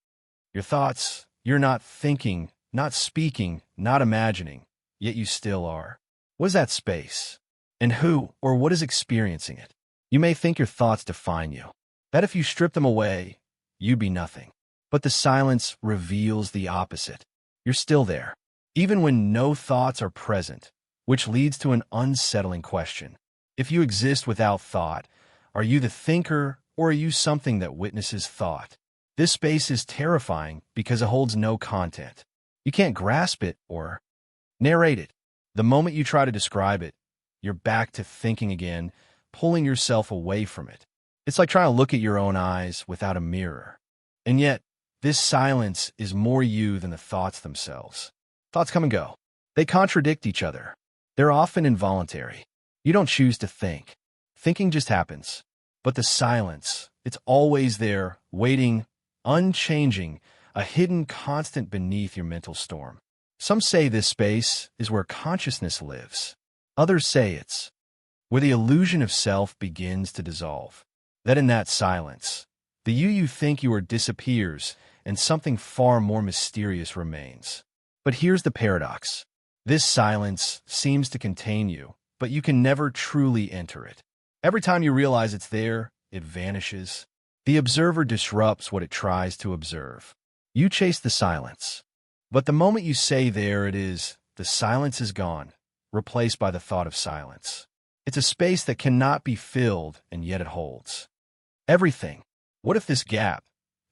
A: Your thoughts, you're not thinking, not speaking, not imagining, yet you still are. What is that space? And who or what is experiencing it? You may think your thoughts define you, that if you strip them away, you'd be nothing. But the silence reveals the opposite. You're still there, even when no thoughts are present, which leads to an unsettling question. If you exist without thought, are you the thinker or are you something that witnesses thought? This space is terrifying because it holds no content. You can't grasp it or narrate it. The moment you try to describe it, you're back to thinking again, pulling yourself away from it. It's like trying to look at your own eyes without a mirror. And yet, this silence is more you than the thoughts themselves. Thoughts come and go. They contradict each other. They're often involuntary. You don't choose to think. Thinking just happens. But the silence, it's always there, waiting, unchanging, a hidden constant beneath your mental storm. Some say this space is where consciousness lives. Others say it's where the illusion of self begins to dissolve. That in that silence, the you think you are disappears and something far more mysterious remains. But here's the paradox. This silence seems to contain you, but you can never truly enter it. Every time you realize it's there, it vanishes. The observer disrupts what it tries to observe. You chase the silence. But the moment you say there it is, the silence is gone, replaced by the thought of silence. It's a space that cannot be filled, and yet it holds everything. What if this gap,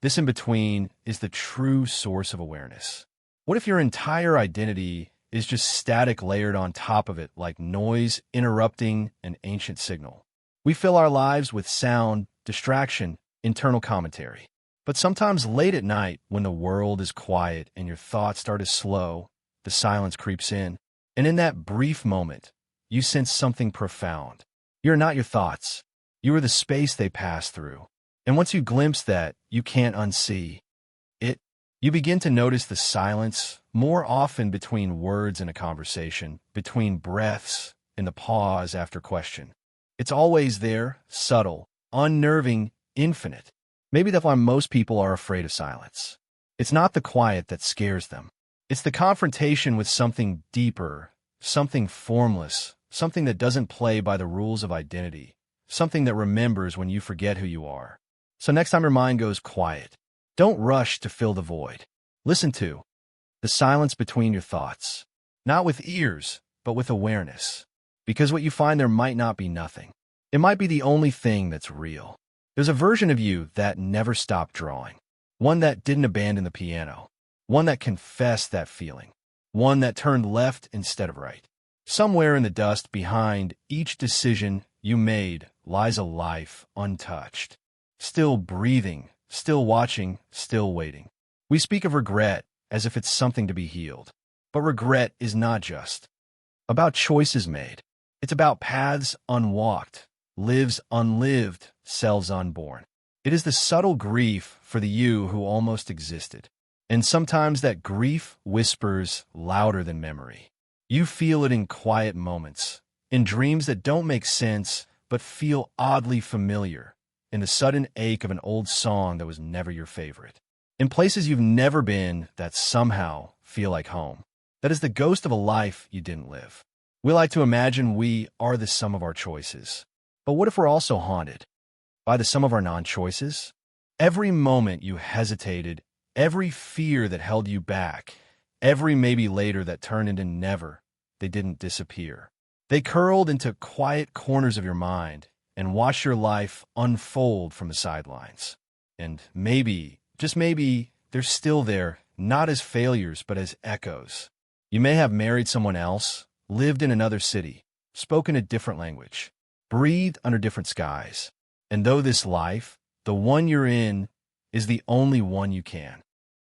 A: this in-between, is the true source of awareness? What if your entire identity is just static layered on top of it like noise interrupting an ancient signal? We fill our lives with sound, distraction, internal commentary. But sometimes late at night, when the world is quiet and your thoughts start to slow, the silence creeps in. And in that brief moment, you sense something profound. You're not your thoughts. You are the space they pass through. And once you glimpse that, you can't unsee it. You begin to notice the silence more often between words in a conversation, between breaths, in the pause after question. It's always there, subtle, unnerving, infinite. Maybe that's why most people are afraid of silence. It's not the quiet that scares them. It's the confrontation with something deeper, something formless, something that doesn't play by the rules of identity, something that remembers when you forget who you are. So next time your mind goes quiet, don't rush to fill the void. Listen to the silence between your thoughts, not with ears, but with awareness. Because what you find there might not be nothing. It might be the only thing that's real. There's a version of you that never stopped drawing, one that didn't abandon the piano, one that confessed that feeling, one that turned left instead of right. Somewhere in the dust behind each decision you made lies a life untouched, still breathing, still watching, still waiting. We speak of regret as if it's something to be healed, but regret is not just about choices made. It's about paths unwalked, lives unlived, selves unborn. It is the subtle grief for the you who almost existed. And sometimes that grief whispers louder than memory. You feel it in quiet moments, in dreams that don't make sense but feel oddly familiar, in the sudden ache of an old song that was never your favorite, in places you've never been that somehow feel like home. That is the ghost of a life you didn't live. We like to imagine we are the sum of our choices. But what if we're also haunted by the sum of our non-choices? Every moment you hesitated, every fear that held you back, every maybe later that turned into never, they didn't disappear. They curled into quiet corners of your mind and watched your life unfold from the sidelines. And maybe, just maybe, they're still there, not as failures, but as echoes. You may have married someone else, lived in another city, spoken a different language, breathed under different skies. And though this life, the one you're in, is the only one you can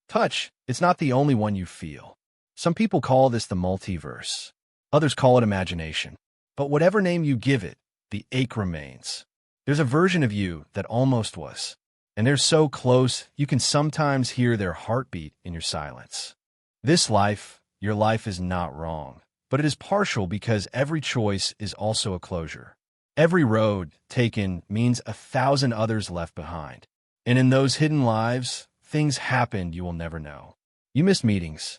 A: touch, it's not the only one you feel. Some people call this the multiverse. Others call it imagination. But whatever name you give it, the ache remains. There's a version of you that almost was, and they're so close you can sometimes hear their heartbeat in your silence. This life, your life, is not wrong, but it is partial because every choice is also a closure. Every road taken means 1,000 others left behind. And in those hidden lives, things happened you will never know. You missed meetings.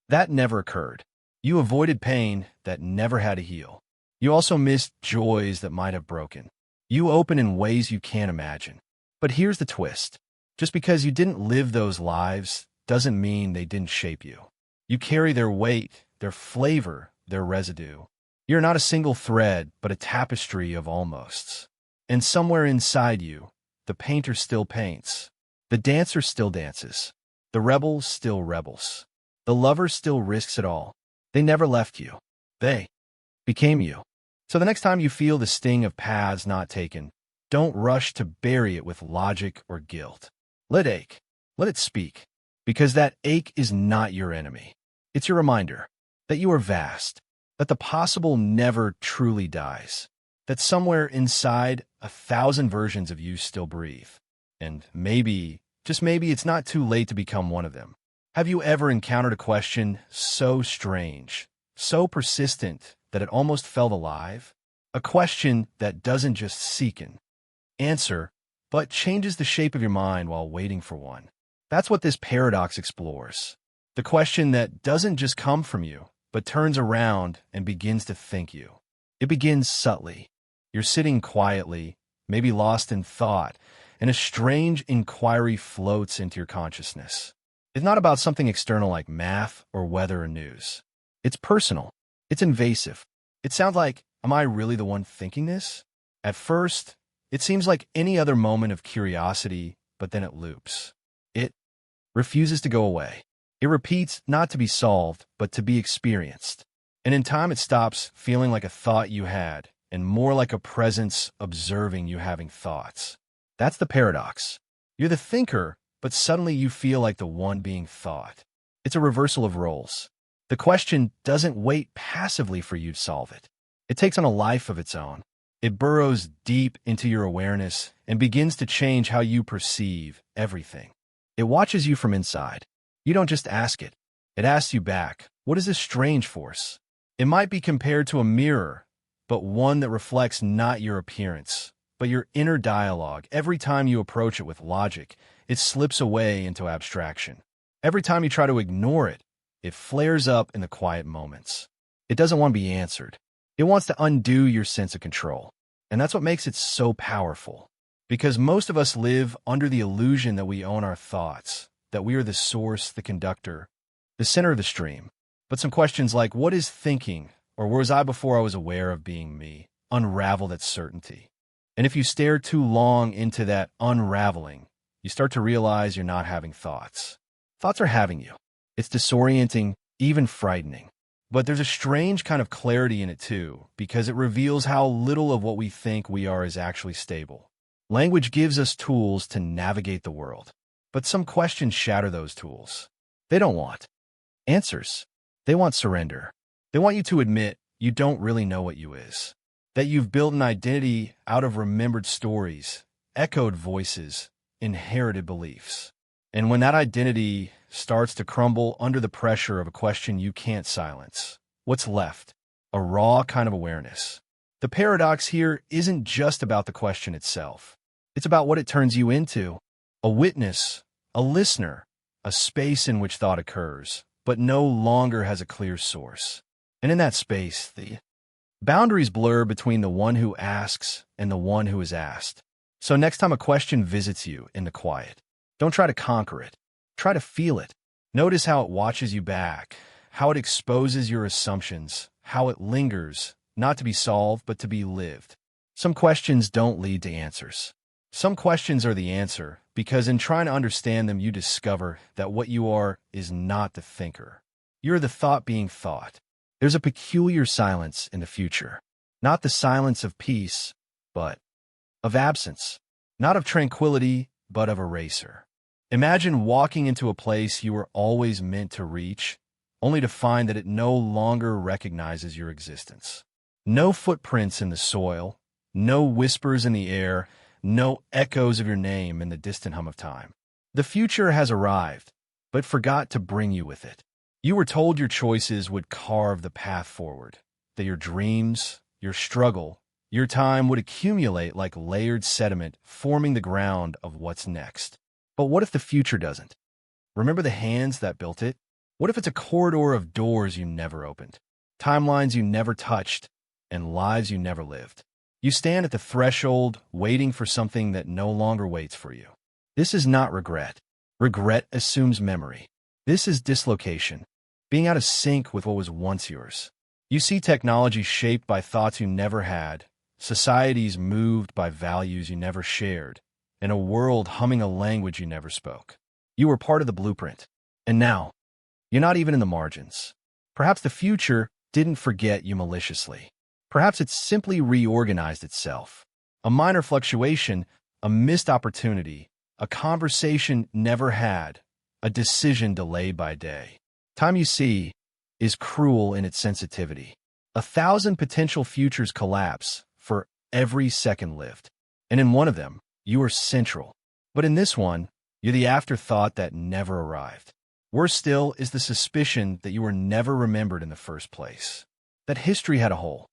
A: That never occurred. You avoided pain that never had to heal. You also missed joys that might have broken. You open in ways you can't imagine. But here's the twist. Just because you didn't live those lives doesn't mean they didn't shape you. You carry their weight, their flavor, their residue. You're not a single thread, but a tapestry of almosts. And somewhere inside you, the painter still paints. The dancer still dances. The rebel still rebels. The lover still risks it all. They never left you. They became you. So the next time you feel the sting of paths not taken, don't rush to bury it with logic or guilt. Let ache. Let it speak. Because that ache is not your enemy. It's your reminder that you are vast, that the possible never truly dies, that somewhere inside 1,000 versions of you still breathe. And maybe, just maybe, it's not too late to become one of them. Have you ever encountered a question so strange, so persistent, that it almost felt alive? A question that doesn't just seek an answer, but changes the shape of your mind while waiting for one. That's what this paradox explores. The question that doesn't just come from you, but turns around and begins to think you. It begins subtly. You're sitting quietly, maybe lost in thought, and a strange inquiry floats into your consciousness. It's not about something external like math or weather or news. It's personal. It's invasive. It sounds like, am I really the one thinking this? At first, it seems like any other moment of curiosity, but then it loops. It refuses to go away. It repeats, not to be solved, but to be experienced. And in time, it stops feeling like a thought you had, and more like a presence observing you having thoughts. That's the paradox. You're the thinker, but suddenly you feel like the one being thought. It's a reversal of roles. The question doesn't wait passively for you to solve it. It takes on a life of its own. It burrows deep into your awareness and begins to change how you perceive everything. It watches you from inside. You don't just ask it. It asks you back, what is this strange force? It might be compared to a mirror, but one that reflects not your appearance, but your inner dialogue. Every time you approach it with logic, it slips away into abstraction. Every time you try to ignore it, it flares up in the quiet moments. It doesn't want to be answered. It wants to undo your sense of control. And that's what makes it so powerful. Because most of us live under the illusion that we own our thoughts, that we are the source, the conductor, the center of the stream. But some questions like, what is thinking, or where was I before I was aware of being me, unravel that certainty. And if you stare too long into that unraveling, you start to realize you're not having thoughts. Thoughts are having you. It's disorienting, even frightening. But there's a strange kind of clarity in it too, because it reveals how little of what we think we are is actually stable. Language gives us tools to navigate the world, but some questions shatter those tools. They don't want answers. They want surrender. They want you to admit you don't really know what you is, that you've built an identity out of remembered stories, echoed voices, inherited beliefs. And when that identity starts to crumble under the pressure of a question you can't silence, what's left? A raw kind of awareness. The paradox here isn't just about the question itself. It's about what it turns you into. A witness, a listener, a space in which thought occurs, but no longer has a clear source. And in that space, the boundaries blur between the one who asks and the one who is asked. So next time a question visits you in the quiet, don't try to conquer it. Try to feel it. Notice how it watches you back, how it exposes your assumptions, how it lingers, not to be solved, but to be lived. Some questions don't lead to answers. Some questions are the answer, because in trying to understand them, you discover that what you are is not the thinker. You're the thought being thought. There's a peculiar silence in the future. Not the silence of peace, but of absence. Not of tranquility, but of erasure. Imagine walking into a place you were always meant to reach, only to find that it no longer recognizes your existence. No footprints in the soil, no whispers in the air, no echoes of your name in the distant hum of time. The future has arrived, but forgot to bring you with it. You were told your choices would carve the path forward, that your dreams, your struggle, your time would accumulate like layered sediment, forming the ground of what's next. But what if the future doesn't? Remember the hands that built it? What if it's a corridor of doors you never opened, timelines you never touched, and lives you never lived? You stand at the threshold, waiting for something that no longer waits for you. This is not regret. Regret assumes memory. This is dislocation, being out of sync with what was once yours. You see technology shaped by thoughts you never had, societies moved by values you never shared, and a world humming a language you never spoke. You were part of the blueprint, and now, you're not even in the margins. Perhaps the future didn't forget you maliciously. Perhaps it simply reorganized itself. A minor fluctuation, a missed opportunity, a conversation never had, a decision delayed by a day. Time, you see, is cruel in its sensitivity. 1,000 potential futures collapse for every second lived. And in one of them, you are central. But in this one, you're the afterthought that never arrived. Worse still is the suspicion that you were never remembered in the first place. That history had a hole,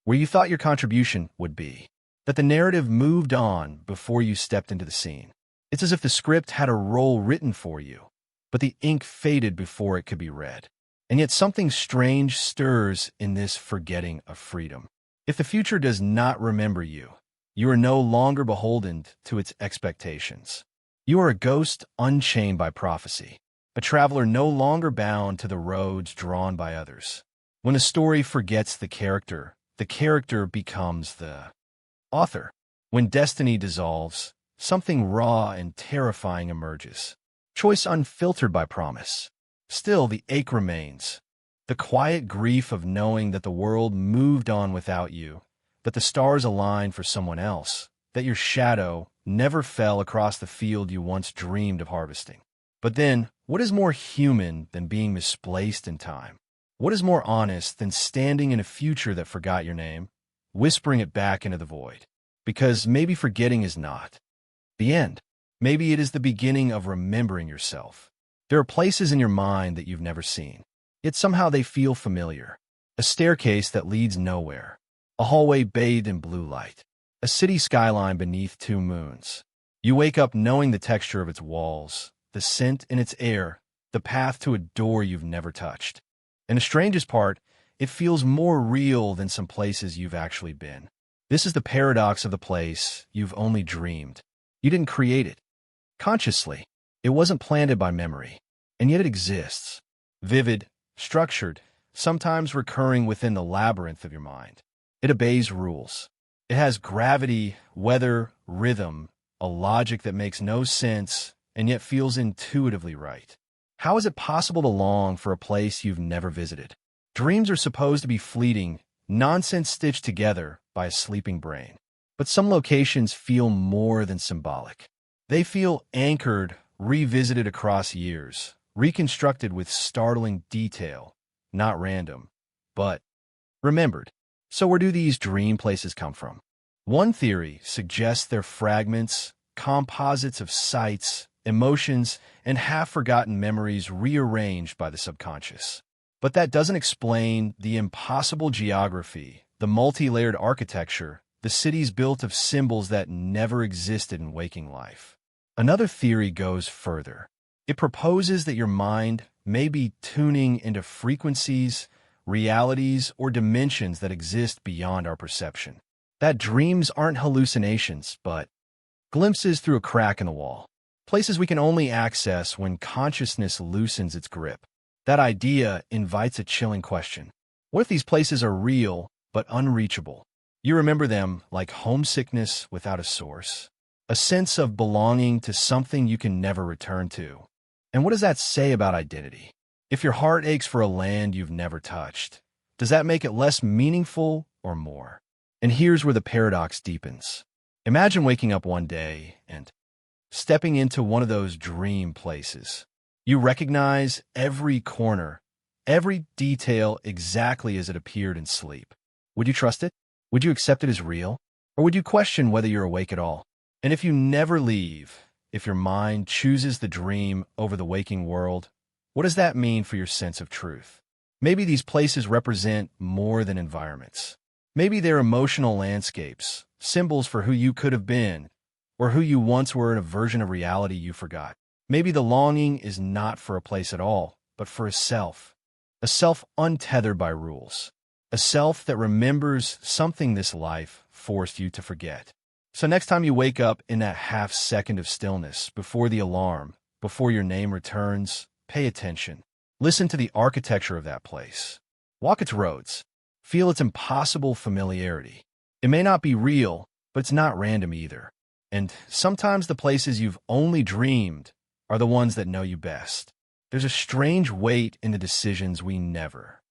A: where you thought your contribution would be. That the narrative moved on before you stepped into the scene. It's as if the script had a role written for you, but the ink faded before it could be read. And yet something strange stirs in this forgetting of freedom. If the future does not remember you, you are no longer beholden to its expectations. You are a ghost unchained by prophecy, a traveler no longer bound to the roads drawn by others. When a story forgets the character becomes the author. When destiny dissolves, something raw and terrifying emerges. Choice unfiltered by promise. Still, the ache remains. The quiet grief of knowing that the world moved on without you, that the stars aligned for someone else, that your shadow never fell across the field you once dreamed of harvesting. But then, what is more human than being misplaced in time? What is more honest than standing in a future that forgot your name, whispering it back into the void? Because maybe forgetting is not the end. Maybe it is the beginning of remembering yourself. There are places in your mind that you've never seen, yet somehow they feel familiar. A staircase that leads nowhere, a hallway bathed in blue light, a city skyline beneath two moons. You wake up knowing the texture of its walls, the scent in its air, the path to a door you've never touched. And the strangest part, it feels more real than some places you've actually been. This is the paradox of the place you've only dreamed. You didn't create it consciously. It wasn't planted by memory, and yet it exists. Vivid, structured, sometimes recurring within the labyrinth of your mind. It obeys rules. It has gravity, weather, rhythm, a logic that makes no sense and yet feels intuitively right. How is it possible to long for a place you've never visited? Dreams are supposed to be fleeting, nonsense stitched together by a sleeping brain. But some locations feel more than symbolic. They feel anchored, revisited across years, reconstructed with startling detail, not random, but remembered. So where do these dream places come from? One theory suggests they're fragments, composites of sights, emotions, and half-forgotten memories rearranged by the subconscious. But that doesn't explain the impossible geography, the multi-layered architecture, the cities built of symbols that never existed in waking life. Another theory goes further. It proposes that your mind may be tuning into frequencies, realities, or dimensions that exist beyond our perception. That dreams aren't hallucinations, but glimpses through a crack in the wall. Places we can only access when consciousness loosens its grip. That idea invites a chilling question. What if these places are real but unreachable? You remember them like homesickness without a source, a sense of belonging to something you can never return to. And what does that say about identity? If your heart aches for a land you've never touched, does that make it less meaningful or more? And here's where the paradox deepens. Imagine waking up one day and stepping into one of those dream places. You recognize every corner, every detail exactly as it appeared in sleep. Would you trust it? Would you accept it as real? Or would you question whether you're awake at all? And if you never leave, if your mind chooses the dream over the waking world, what does that mean for your sense of truth? Maybe these places represent more than environments. Maybe they're emotional landscapes, symbols for who you could have been, or who you once were in a version of reality you forgot. Maybe the longing is not for a place at all, but for a self untethered by rules, a self that remembers something this life forced you to forget. So next time you wake up in that half second of stillness, before the alarm, before your name returns, pay attention. Listen to the architecture of that place. Walk its roads. Feel its impossible familiarity. It may not be real, but it's not random either. And sometimes the places you've only dreamed are the ones that know you best. There's a strange weight in the decisions we never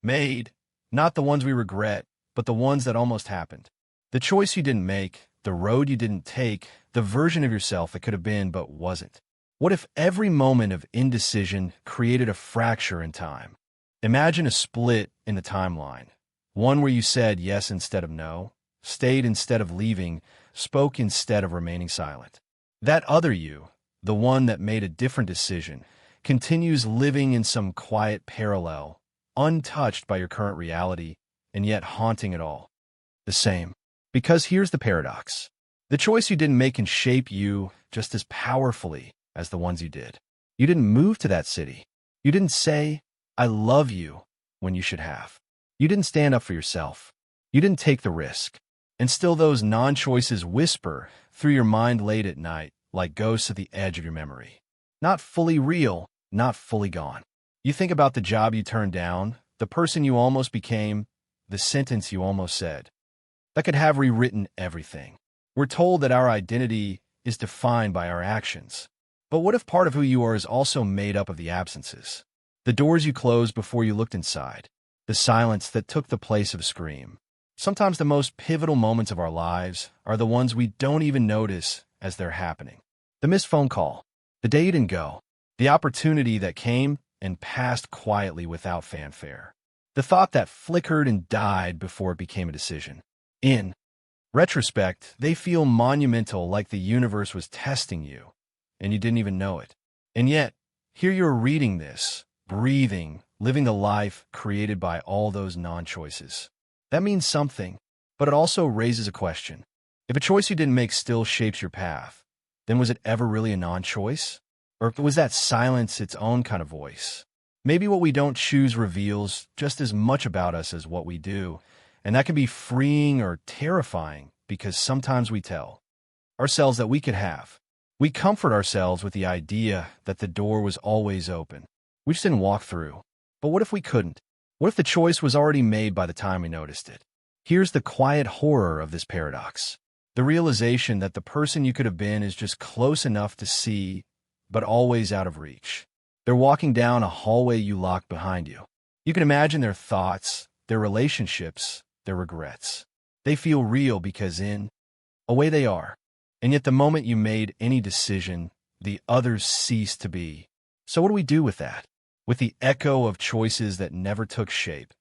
A: made, not the ones we regret, but the ones that almost happened. The choice you didn't make, the road you didn't take, the version of yourself that could have been but wasn't. What if every moment of indecision created a fracture in time? Imagine a split in the timeline, one where you said yes instead of no, stayed instead of leaving, spoke instead of remaining silent. That other you, the one that made a different decision, continues living in some quiet parallel, untouched by your current reality, and yet haunting it all. The same. Because here's the paradox. The choice you didn't make can shape you just as powerfully as the ones you did. You didn't move to that city. You didn't say, "I love you," when you should have. You didn't stand up for yourself. You didn't take the risk. And still those non-choices whisper through your mind late at night, like ghosts at the edge of your memory. Not fully real, not fully gone. You think about the job you turned down, the person you almost became, the sentence you almost said. That could have rewritten everything. We're told that our identity is defined by our actions. But what if part of who you are is also made up of the absences? The doors you closed before you looked inside. The silence that took the place of a scream. Sometimes the most pivotal moments of our lives are the ones we don't even notice as they're happening. The missed phone call. The day you didn't go. The opportunity that came and passed quietly without fanfare. The thought that flickered and died before it became a decision. In retrospect, they feel monumental, like the universe was testing you, and you didn't even know it. And yet, here you're reading this, breathing, living the life created by all those non-choices. That means something, but it also raises a question. If a choice you didn't make still shapes your path, then was it ever really a non-choice? Or was that silence its own kind of voice? Maybe what we don't choose reveals just as much about us as what we do, and that can be freeing or terrifying, because sometimes we tell ourselves that we could have. We comfort ourselves with the idea that the door was always open. We just didn't walk through. But what if we couldn't? What if the choice was already made by the time we noticed it? Here's the quiet horror of this paradox. The realization that the person you could have been is just close enough to see, but always out of reach. They're walking down a hallway you locked behind you. You can imagine their thoughts, their relationships, their regrets. They feel real because in a way they are. And yet the moment you made any decision, the others cease to be. So what do we do with that? With the echo of choices that never took shape?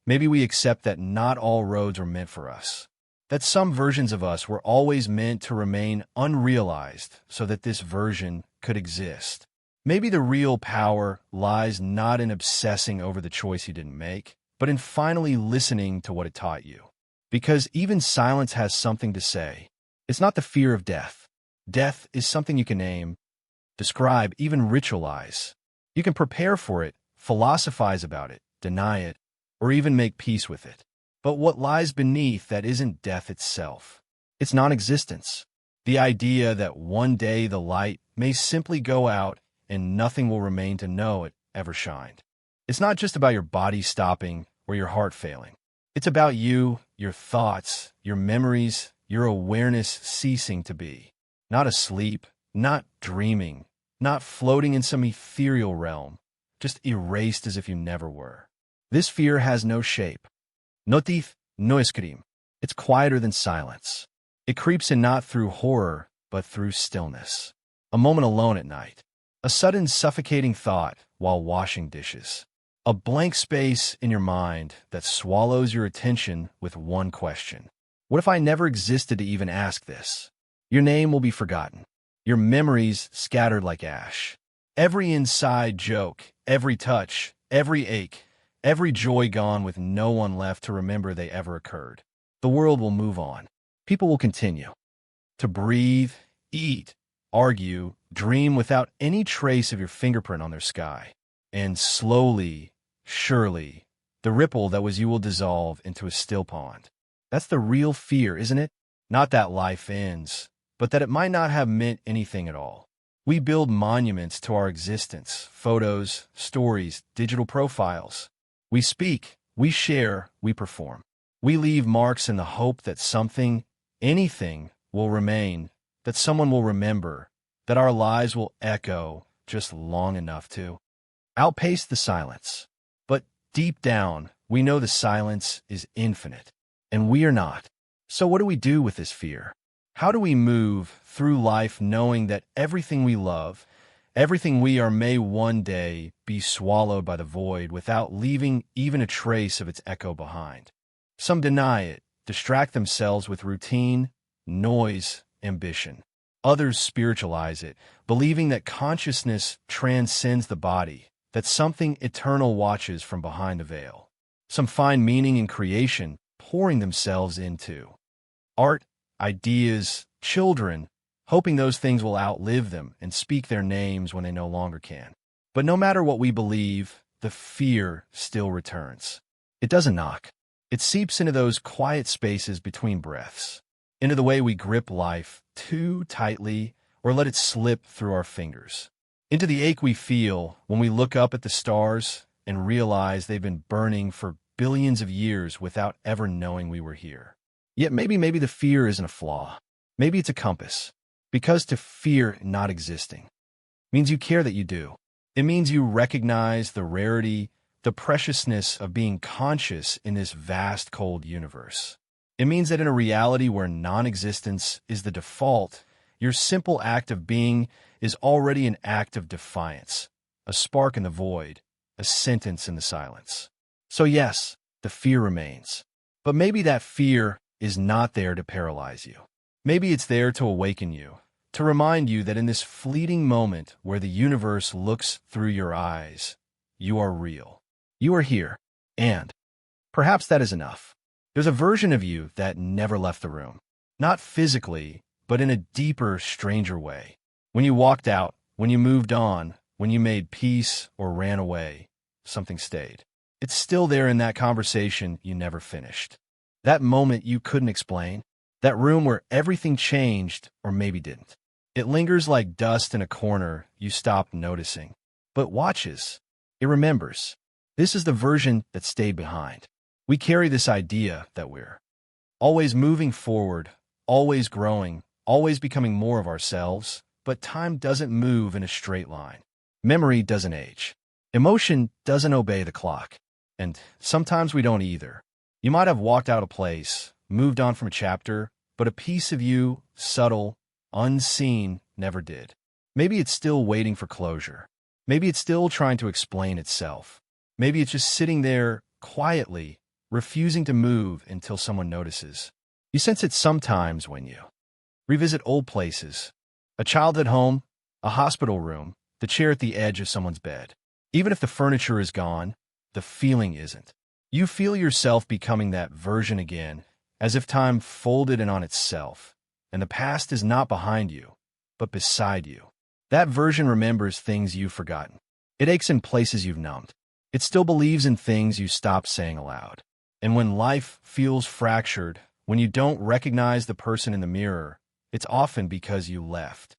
A: Maybe we accept that not all roads were meant for us. That some versions of us were always meant to remain unrealized so that this version could exist. Maybe the real power lies not in obsessing over the choice you didn't make, but in finally listening to what it taught you. Because even silence has something to say. It's not the fear of death. Death is something you can name, describe, even ritualize. You can prepare for it, philosophize about it, deny it, or even make peace with it. But what lies beneath that isn't death itself. It's non-existence. The idea that one day the light may simply go out and nothing will remain to know it ever shined. It's not just about your body stopping or your heart failing. It's about you, your thoughts, your memories, your awareness ceasing to be. Not asleep, not dreaming, not floating in some ethereal realm, just erased as if you never were. This fear has no shape. No teeth, no scream. It's quieter than silence. It creeps in not through horror, but through stillness. A moment alone at night. A sudden suffocating thought while washing dishes. A blank space in your mind that swallows your attention with one question. What if I never existed to even ask this? Your name will be forgotten. Your memories scattered like ash. Every inside joke, every touch, every ache, every joy gone with no one left to remember they ever occurred. The world will move on. People will continue to breathe, eat, argue, dream without any trace of your fingerprint on their sky. And slowly, surely, the ripple that was you will dissolve into a still pond. That's the real fear, isn't it? Not that life ends, but that it might not have meant anything at all. We build monuments to our existence, photos, stories, digital profiles. We speak, we share, we perform. We leave marks in the hope that something, anything, will remain, that someone will remember, that our lives will echo just long enough to outpace the silence. But deep down, we know the silence is infinite, and we are not. So what do we do with this fear? How do we move through life knowing that everything we love, everything we are may one day be swallowed by the void without leaving even a trace of its echo behind? Some deny it, distract themselves with routine, noise, ambition. Others spiritualize it, believing that consciousness transcends the body, that something eternal watches from behind the veil. Some find meaning in creation, pouring themselves into art, ideas, children, hoping those things will outlive them and speak their names when they no longer can. But no matter what we believe, the fear still returns. It doesn't knock. It seeps into those quiet spaces between breaths, into the way we grip life too tightly or let it slip through our fingers, into the ache we feel when we look up at the stars and realize they've been burning for billions of years without ever knowing we were here. Yet maybe the fear isn't a flaw. Maybe it's a compass. Because to fear not existing means you care that you do. It means you recognize the rarity, the preciousness of being conscious in this vast, cold universe. It means that in a reality where non-existence is the default, your simple act of being is already an act of defiance, a spark in the void, a sentence in the silence. So yes, the fear remains. But maybe that fear is not there to paralyze you. Maybe it's there to awaken you, to remind you that in this fleeting moment where the universe looks through your eyes, you are real. You are here, and perhaps that is enough. There's a version of you that never left the room. Not physically, but in a deeper, stranger way. When you walked out, when you moved on, when you made peace or ran away, something stayed. It's still there in that conversation you never finished. That moment you couldn't explain. That room where everything changed or maybe didn't. It lingers like dust in a corner you stopped noticing. But watches. It remembers. This is the version that stayed behind. We carry this idea that we're always moving forward, always growing, always becoming more of ourselves, but time doesn't move in a straight line. Memory doesn't age. Emotion doesn't obey the clock. And sometimes we don't either. You might have walked out of place, moved on from a chapter, but a piece of you, subtle, unseen, never did. Maybe it's still waiting for closure. Maybe it's still trying to explain itself. Maybe it's just sitting there quietly, refusing to move until someone notices. You sense it sometimes when you revisit old places, a childhood home, a hospital room, the chair at the edge of someone's bed. Even if the furniture is gone, the feeling isn't. You feel yourself becoming that version again, as if time folded in on itself, and the past is not behind you, but beside you. That version remembers things you've forgotten. It aches in places you've numbed. It still believes in things you stopped saying aloud. And when life feels fractured, when you don't recognize the person in the mirror, it's often because you left.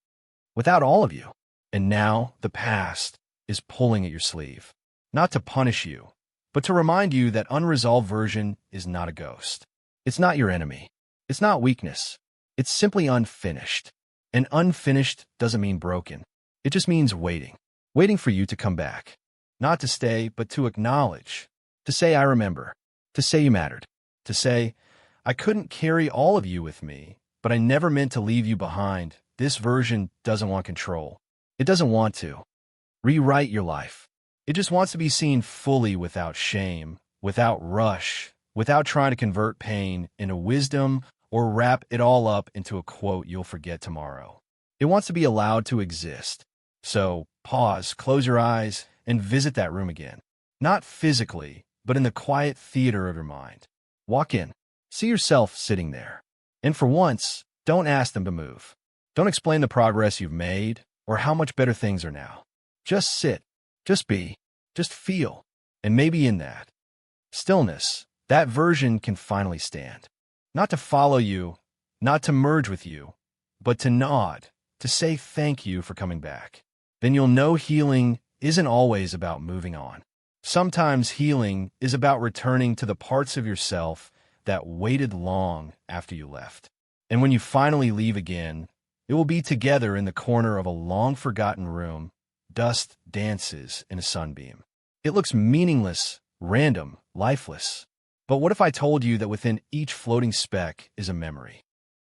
A: Without all of you. And now the past is pulling at your sleeve. Not to punish you, but to remind you that unresolved version is not a ghost. It's not your enemy. It's not weakness. It's simply unfinished. And unfinished doesn't mean broken. It just means waiting. Waiting for you to come back. Not to stay, but to acknowledge. To say, I remember. To say you mattered. To say, I couldn't carry all of you with me, but I never meant to leave you behind. This version doesn't want control. It doesn't want to rewrite your life. It just wants to be seen fully without shame, without rush, without trying to convert pain into wisdom or wrap it all up into a quote you'll forget tomorrow. It wants to be allowed to exist. So, pause, close your eyes, and visit that room again. Not physically, but in the quiet theater of your mind. Walk in. See yourself sitting there. And for once, don't ask them to move. Don't explain the progress you've made or how much better things are now. Just sit. Just be. Just feel. And maybe in that stillness, that version can finally stand. Not to follow you, not to merge with you, but to nod, to say thank you for coming back. Then you'll know healing isn't always about moving on. Sometimes healing is about returning to the parts of yourself that waited long after you left. And when you finally leave again, it will be together in the corner of a long-forgotten room. Dust dances in a sunbeam. It looks meaningless, random, lifeless. But what if I told you that within each floating speck is a memory?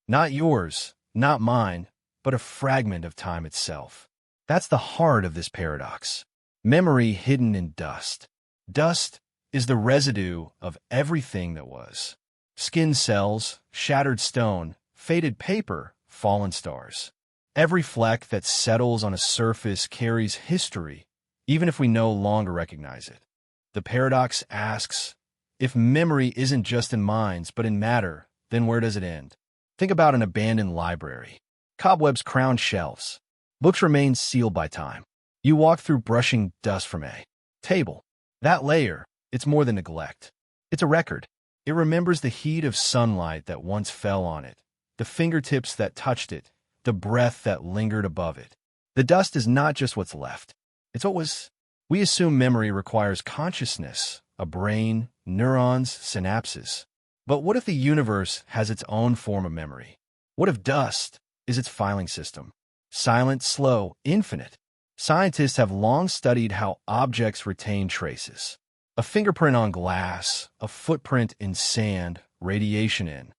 A: Not yours, not mine, but a fragment of time itself. That's the heart of this paradox. Memory hidden in dust. Dust is the residue of everything that was. Skin cells, shattered stone, faded paper, fallen stars. Every fleck that settles on a surface carries history, even if we no longer recognize it. The paradox asks, if memory isn't just in minds but in matter, then where does it end? Think about an abandoned library. Cobwebs crown shelves. Books remain sealed by time. You walk through brushing dust from a table. That layer, it's more than neglect. It's a record. It remembers the heat of sunlight that once fell on it, the fingertips that touched it, the breath that lingered above it. The dust is not just what's left. It's what was. We assume memory requires consciousness, a brain, neurons, synapses. But what if the universe has its own form of memory? What if dust is its filing system? Silent, slow, infinite. Scientists have long studied how objects retain traces. A fingerprint on glass, a footprint in sand, radiation in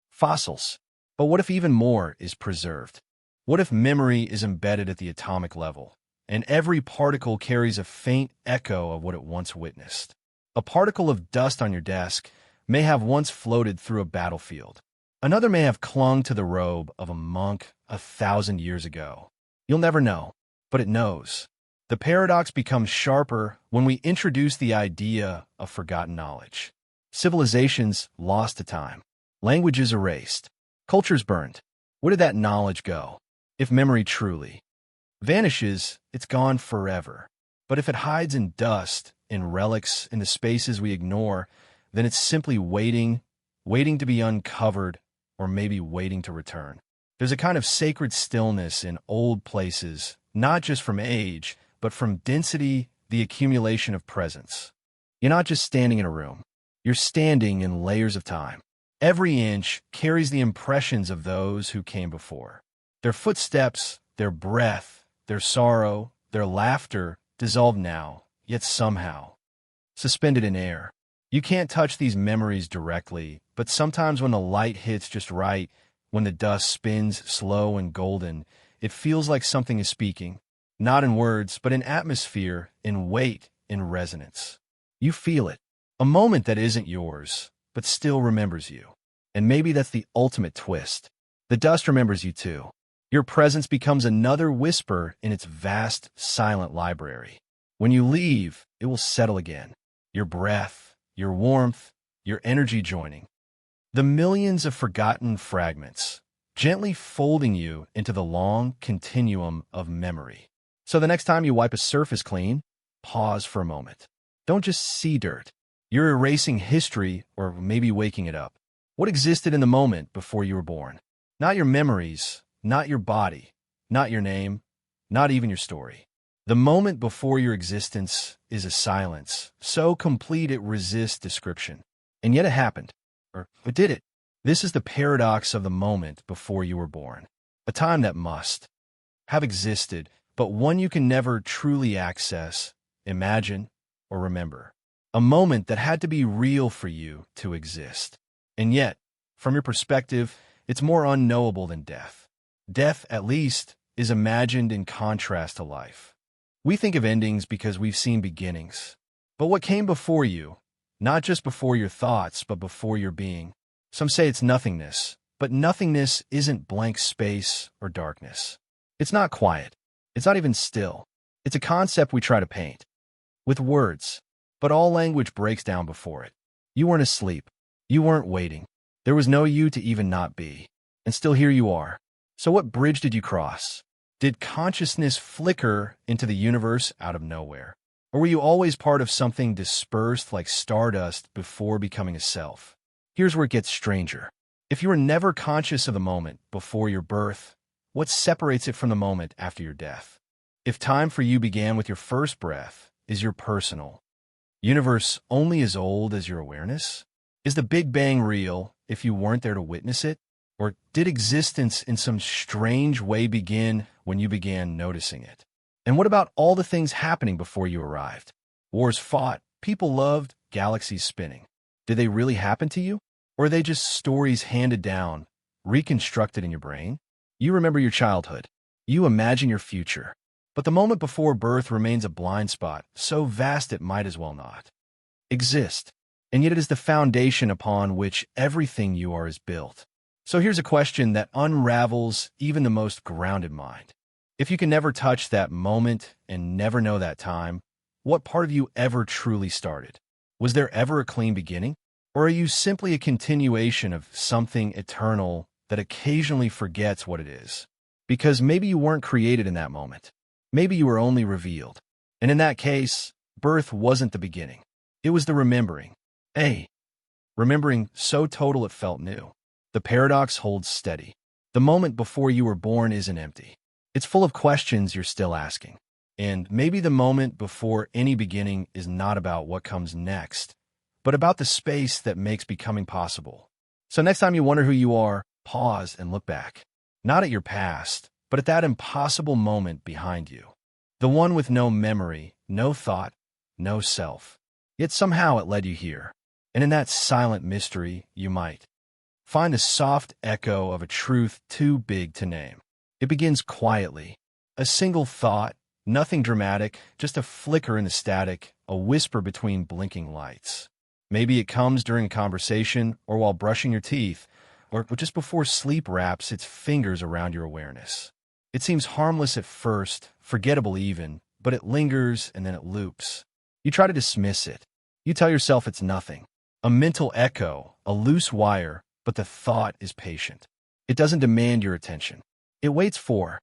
A: fossils. But what if even more is preserved? What if memory is embedded at the atomic level, and every particle carries a faint echo of what it once witnessed? A particle of dust on your desk may have once floated through a battlefield. Another may have clung to the robe of a monk 1,000 years ago. You'll never know, but it knows. The paradox becomes sharper when we introduce the idea of forgotten knowledge. Civilizations lost to time. Languages erased. Cultures burned. Where did that knowledge go? If memory truly vanishes, it's gone forever. But if it hides in dust, in relics, in the spaces we ignore, then it's simply waiting to be uncovered, or maybe waiting to return. There's a kind of sacred stillness in old places, not just from age, but from density, the accumulation of presence. You're not just standing in a room. You're standing in layers of time. Every inch carries the impressions of those who came before. Their footsteps, their breath, their sorrow, their laughter dissolve now, yet somehow suspended in air. You can't touch these memories directly, but sometimes when the light hits just right, when the dust spins slow and golden, it feels like something is speaking. Not in words, but in atmosphere, in weight, in resonance. You feel it. A moment that isn't yours, but still remembers you. And maybe that's the ultimate twist. The dust remembers you too. Your presence becomes another whisper in its vast, silent library. When you leave, it will settle again. Your breath, your warmth, your energy joining. The millions of forgotten fragments, gently folding you into the long continuum of memory. So the next time you wipe a surface clean, pause for a moment. Don't just see dirt. You're erasing history or maybe waking it up. What existed in the moment before you were born? Not your memories, not your body, not your name, not even your story. The moment before your existence is a silence, so complete it resists description. And yet it happened. Or did it? This is the paradox of the moment before you were born. A time that must have existed, but one you can never truly access, imagine, or remember. A moment that had to be real for you to exist. And yet, from your perspective, it's more unknowable than death. Death, at least, is imagined in contrast to life. We think of endings because we've seen beginnings. But what came before you, not just before your thoughts, but before your being? Some say it's nothingness, but nothingness isn't blank space or darkness. It's not quiet. It's not even still. It's a concept we try to paint with words, but all language breaks down before it. You weren't asleep. You weren't waiting. There was no you to even not be. And still here you are. So what bridge did you cross? Did consciousness flicker into the universe out of nowhere? Or were you always part of something dispersed like stardust before becoming a self? Here's where it gets stranger. If you were never conscious of the moment before your birth, what separates it from the moment after your death? If time for you began with your first breath, is your personal universe only as old as your awareness? Is the Big Bang real if you weren't there to witness it? Or did existence in some strange way begin when you began noticing it? And what about all the things happening before you arrived? Wars fought, people loved, galaxies spinning. Did they really happen to you? Or are they just stories handed down, reconstructed in your brain? You remember your childhood. You imagine your future. But the moment before birth remains a blind spot, so vast it might as well not exist. And yet it is the foundation upon which everything you are is built. So here's a question that unravels even the most grounded mind. If you can never touch that moment and never know that time, what part of you ever truly started? Was there ever a clean beginning? Or are you simply a continuation of something eternal that occasionally forgets what it is? Because maybe you weren't created in that moment. Maybe you were only revealed. And in that case, birth wasn't the beginning. It was the remembering. Remembering so total it felt new. The paradox holds steady. The moment before you were born isn't empty. It's full of questions you're still asking. And maybe the moment before any beginning is not about what comes next, but about the space that makes becoming possible. So next time you wonder who you are, pause and look back. Not at your past, but at that impossible moment behind you. The one with no memory, no thought, no self. Yet somehow it led you here. And in that silent mystery, you might find a soft echo of a truth too big to name. It begins quietly. A single thought, nothing dramatic, just a flicker in the static, a whisper between blinking lights. Maybe it comes during a conversation or while brushing your teeth, or just before sleep wraps its fingers around your awareness. It seems harmless at first, forgettable even, but it lingers and then it loops. You try to dismiss it. You tell yourself it's nothing. A mental echo, a loose wire, but the thought is patient. It doesn't demand your attention. It waits for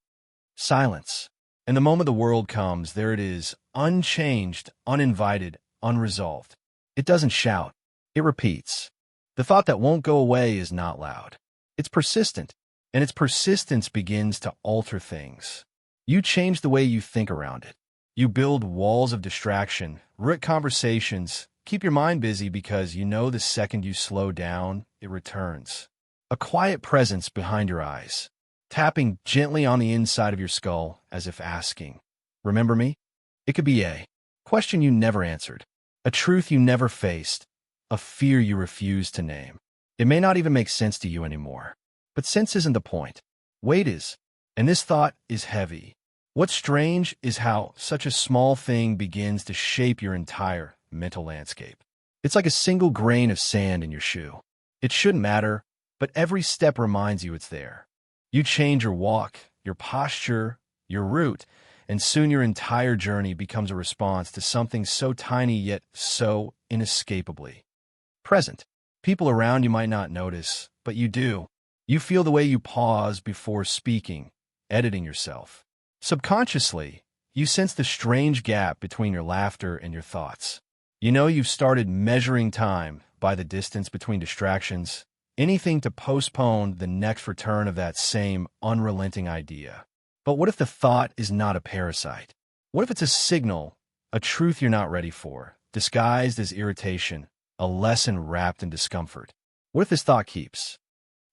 A: silence. And the moment the world comes, there it is, unchanged, uninvited, unresolved. It doesn't shout. It repeats. The thought that won't go away is not loud. It's persistent, and its persistence begins to alter things. You change the way you think around it. You build walls of distraction, root conversations, keep your mind busy because you know the second you slow down, it returns. A quiet presence behind your eyes, tapping gently on the inside of your skull as if asking, "Remember me?" It could be a question you never answered, a truth you never faced, a fear you refused to name. It may not even make sense to you anymore. But sense isn't the point. Weight is. And this thought is heavy. What's strange is how such a small thing begins to shape your entire mental landscape. It's like a single grain of sand in your shoe. It shouldn't matter, but every step reminds you it's there. You change your walk, your posture, your route, and soon your entire journey becomes a response to something so tiny yet so inescapably present. People around you might not notice, but you do. You feel the way you pause before speaking, editing yourself. Subconsciously, you sense the strange gap between your laughter and your thoughts. You know you've started measuring time by the distance between distractions, anything to postpone the next return of that same unrelenting idea. But what if the thought is not a parasite? What if it's a signal, a truth you're not ready for, disguised as irritation, a lesson wrapped in discomfort? What if this thought keeps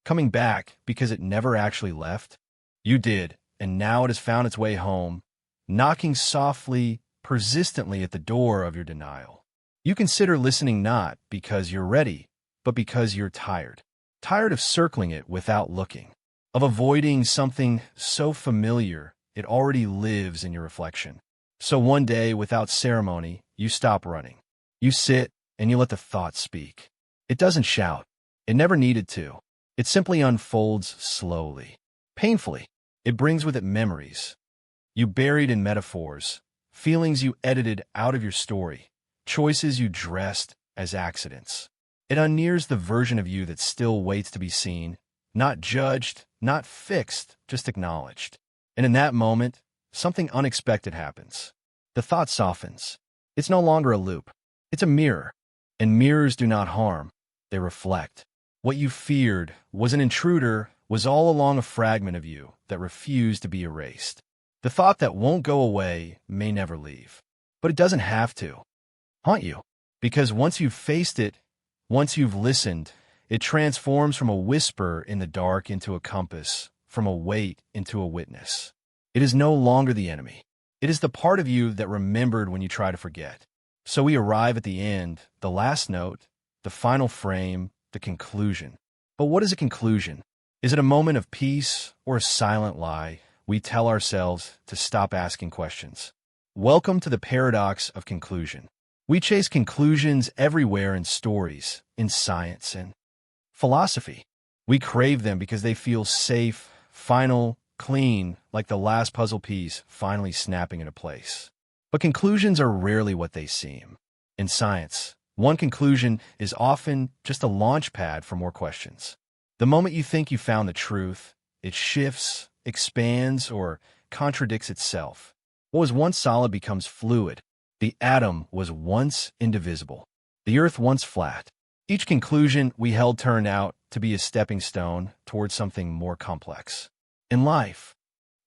A: coming back because it never actually left? You did, and now it has found its way home, knocking softly, persistently at the door of your denial. You consider listening not because you're ready, but because you're tired. Tired of circling it without looking, of avoiding something so familiar it already lives in your reflection. So one day, without ceremony, you stop running. You sit and you let the thought speak. It doesn't shout. It never needed to. It simply unfolds slowly, painfully. It brings with it memories you buried in metaphors, feelings you edited out of your story, choices you dressed as accidents. It unnears the version of you that still waits to be seen, not judged, not fixed, just acknowledged. And in that moment, something unexpected happens. The thought softens. It's no longer a loop. It's a mirror. And mirrors do not harm. They reflect. What you feared was an intruder was all along a fragment of you that refused to be erased. The thought that won't go away may never leave. But it doesn't have to haunt you. Because once you've faced it, once you've listened, it transforms from a whisper in the dark into a compass, from a weight into a witness. It is no longer the enemy. It is the part of you that remembered when you try to forget. So we arrive at the end, the last note, the final frame, the conclusion. But what is a conclusion? Is it a moment of peace or a silent lie we tell ourselves to stop asking questions? Welcome to the paradox of conclusion. We chase conclusions everywhere in stories, in science, and philosophy. We crave them because they feel safe, final, clean, like the last puzzle piece finally snapping into place. But conclusions are rarely what they seem. In science, one conclusion is often just a launch pad for more questions. The moment you think you found the truth, it shifts, expands, or contradicts itself. What was once solid becomes fluid. The atom was once indivisible. The earth once flat. Each conclusion we held turned out to be a stepping stone towards something more complex. In life,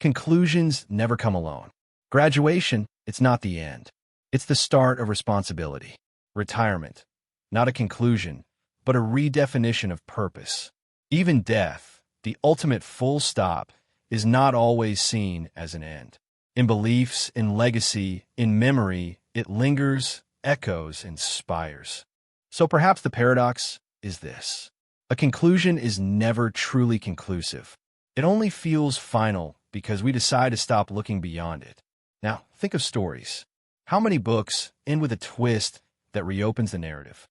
A: conclusions never come alone. Graduation, it's not the end. It's the start of responsibility. Retirement, not a conclusion, but a redefinition of purpose. Even death, the ultimate full stop, is not always seen as an end. In beliefs, in legacy, in memory, it lingers, echoes, inspires. So perhaps the paradox is this. A conclusion is never truly conclusive. It only feels final because we decide to stop looking beyond it. Now, think of stories. How many books end with a twist that reopens the narrative?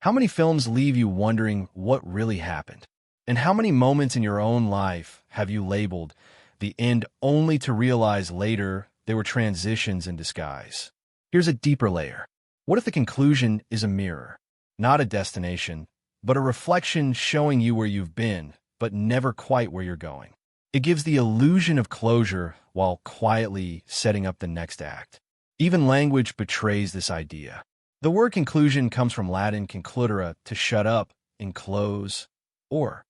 A: How many films leave you wondering what really happened? And how many moments in your own life have you labeled the end only to realize later they were transitions in disguise? Here's a deeper layer. What if the conclusion is a mirror? Not a destination, but a reflection showing you where you've been, but never quite where you're going. It gives the illusion of closure while quietly setting up the next act. Even language betrays this idea. The word conclusion comes from Latin concludere, to shut up, enclose, or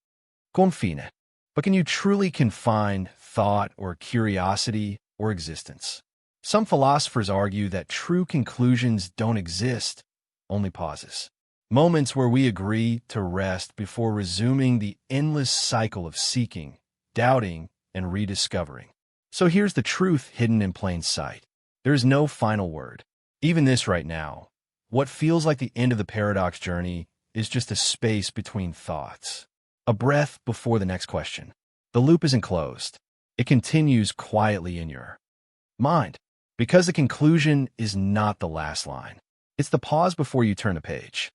A: confine. But can you truly confine thought or curiosity or existence? Some philosophers argue that true conclusions don't exist, only pauses. Moments where we agree to rest before resuming the endless cycle of seeking, doubting, and rediscovering. So here's the truth hidden in plain sight. There's no final word. Even this right now, what feels like the end of the paradox journey is just a space between thoughts. A breath before the next question. The loop isn't closed. It continues quietly in your mind. Because the conclusion is not the last line. It's the pause before you turn a page.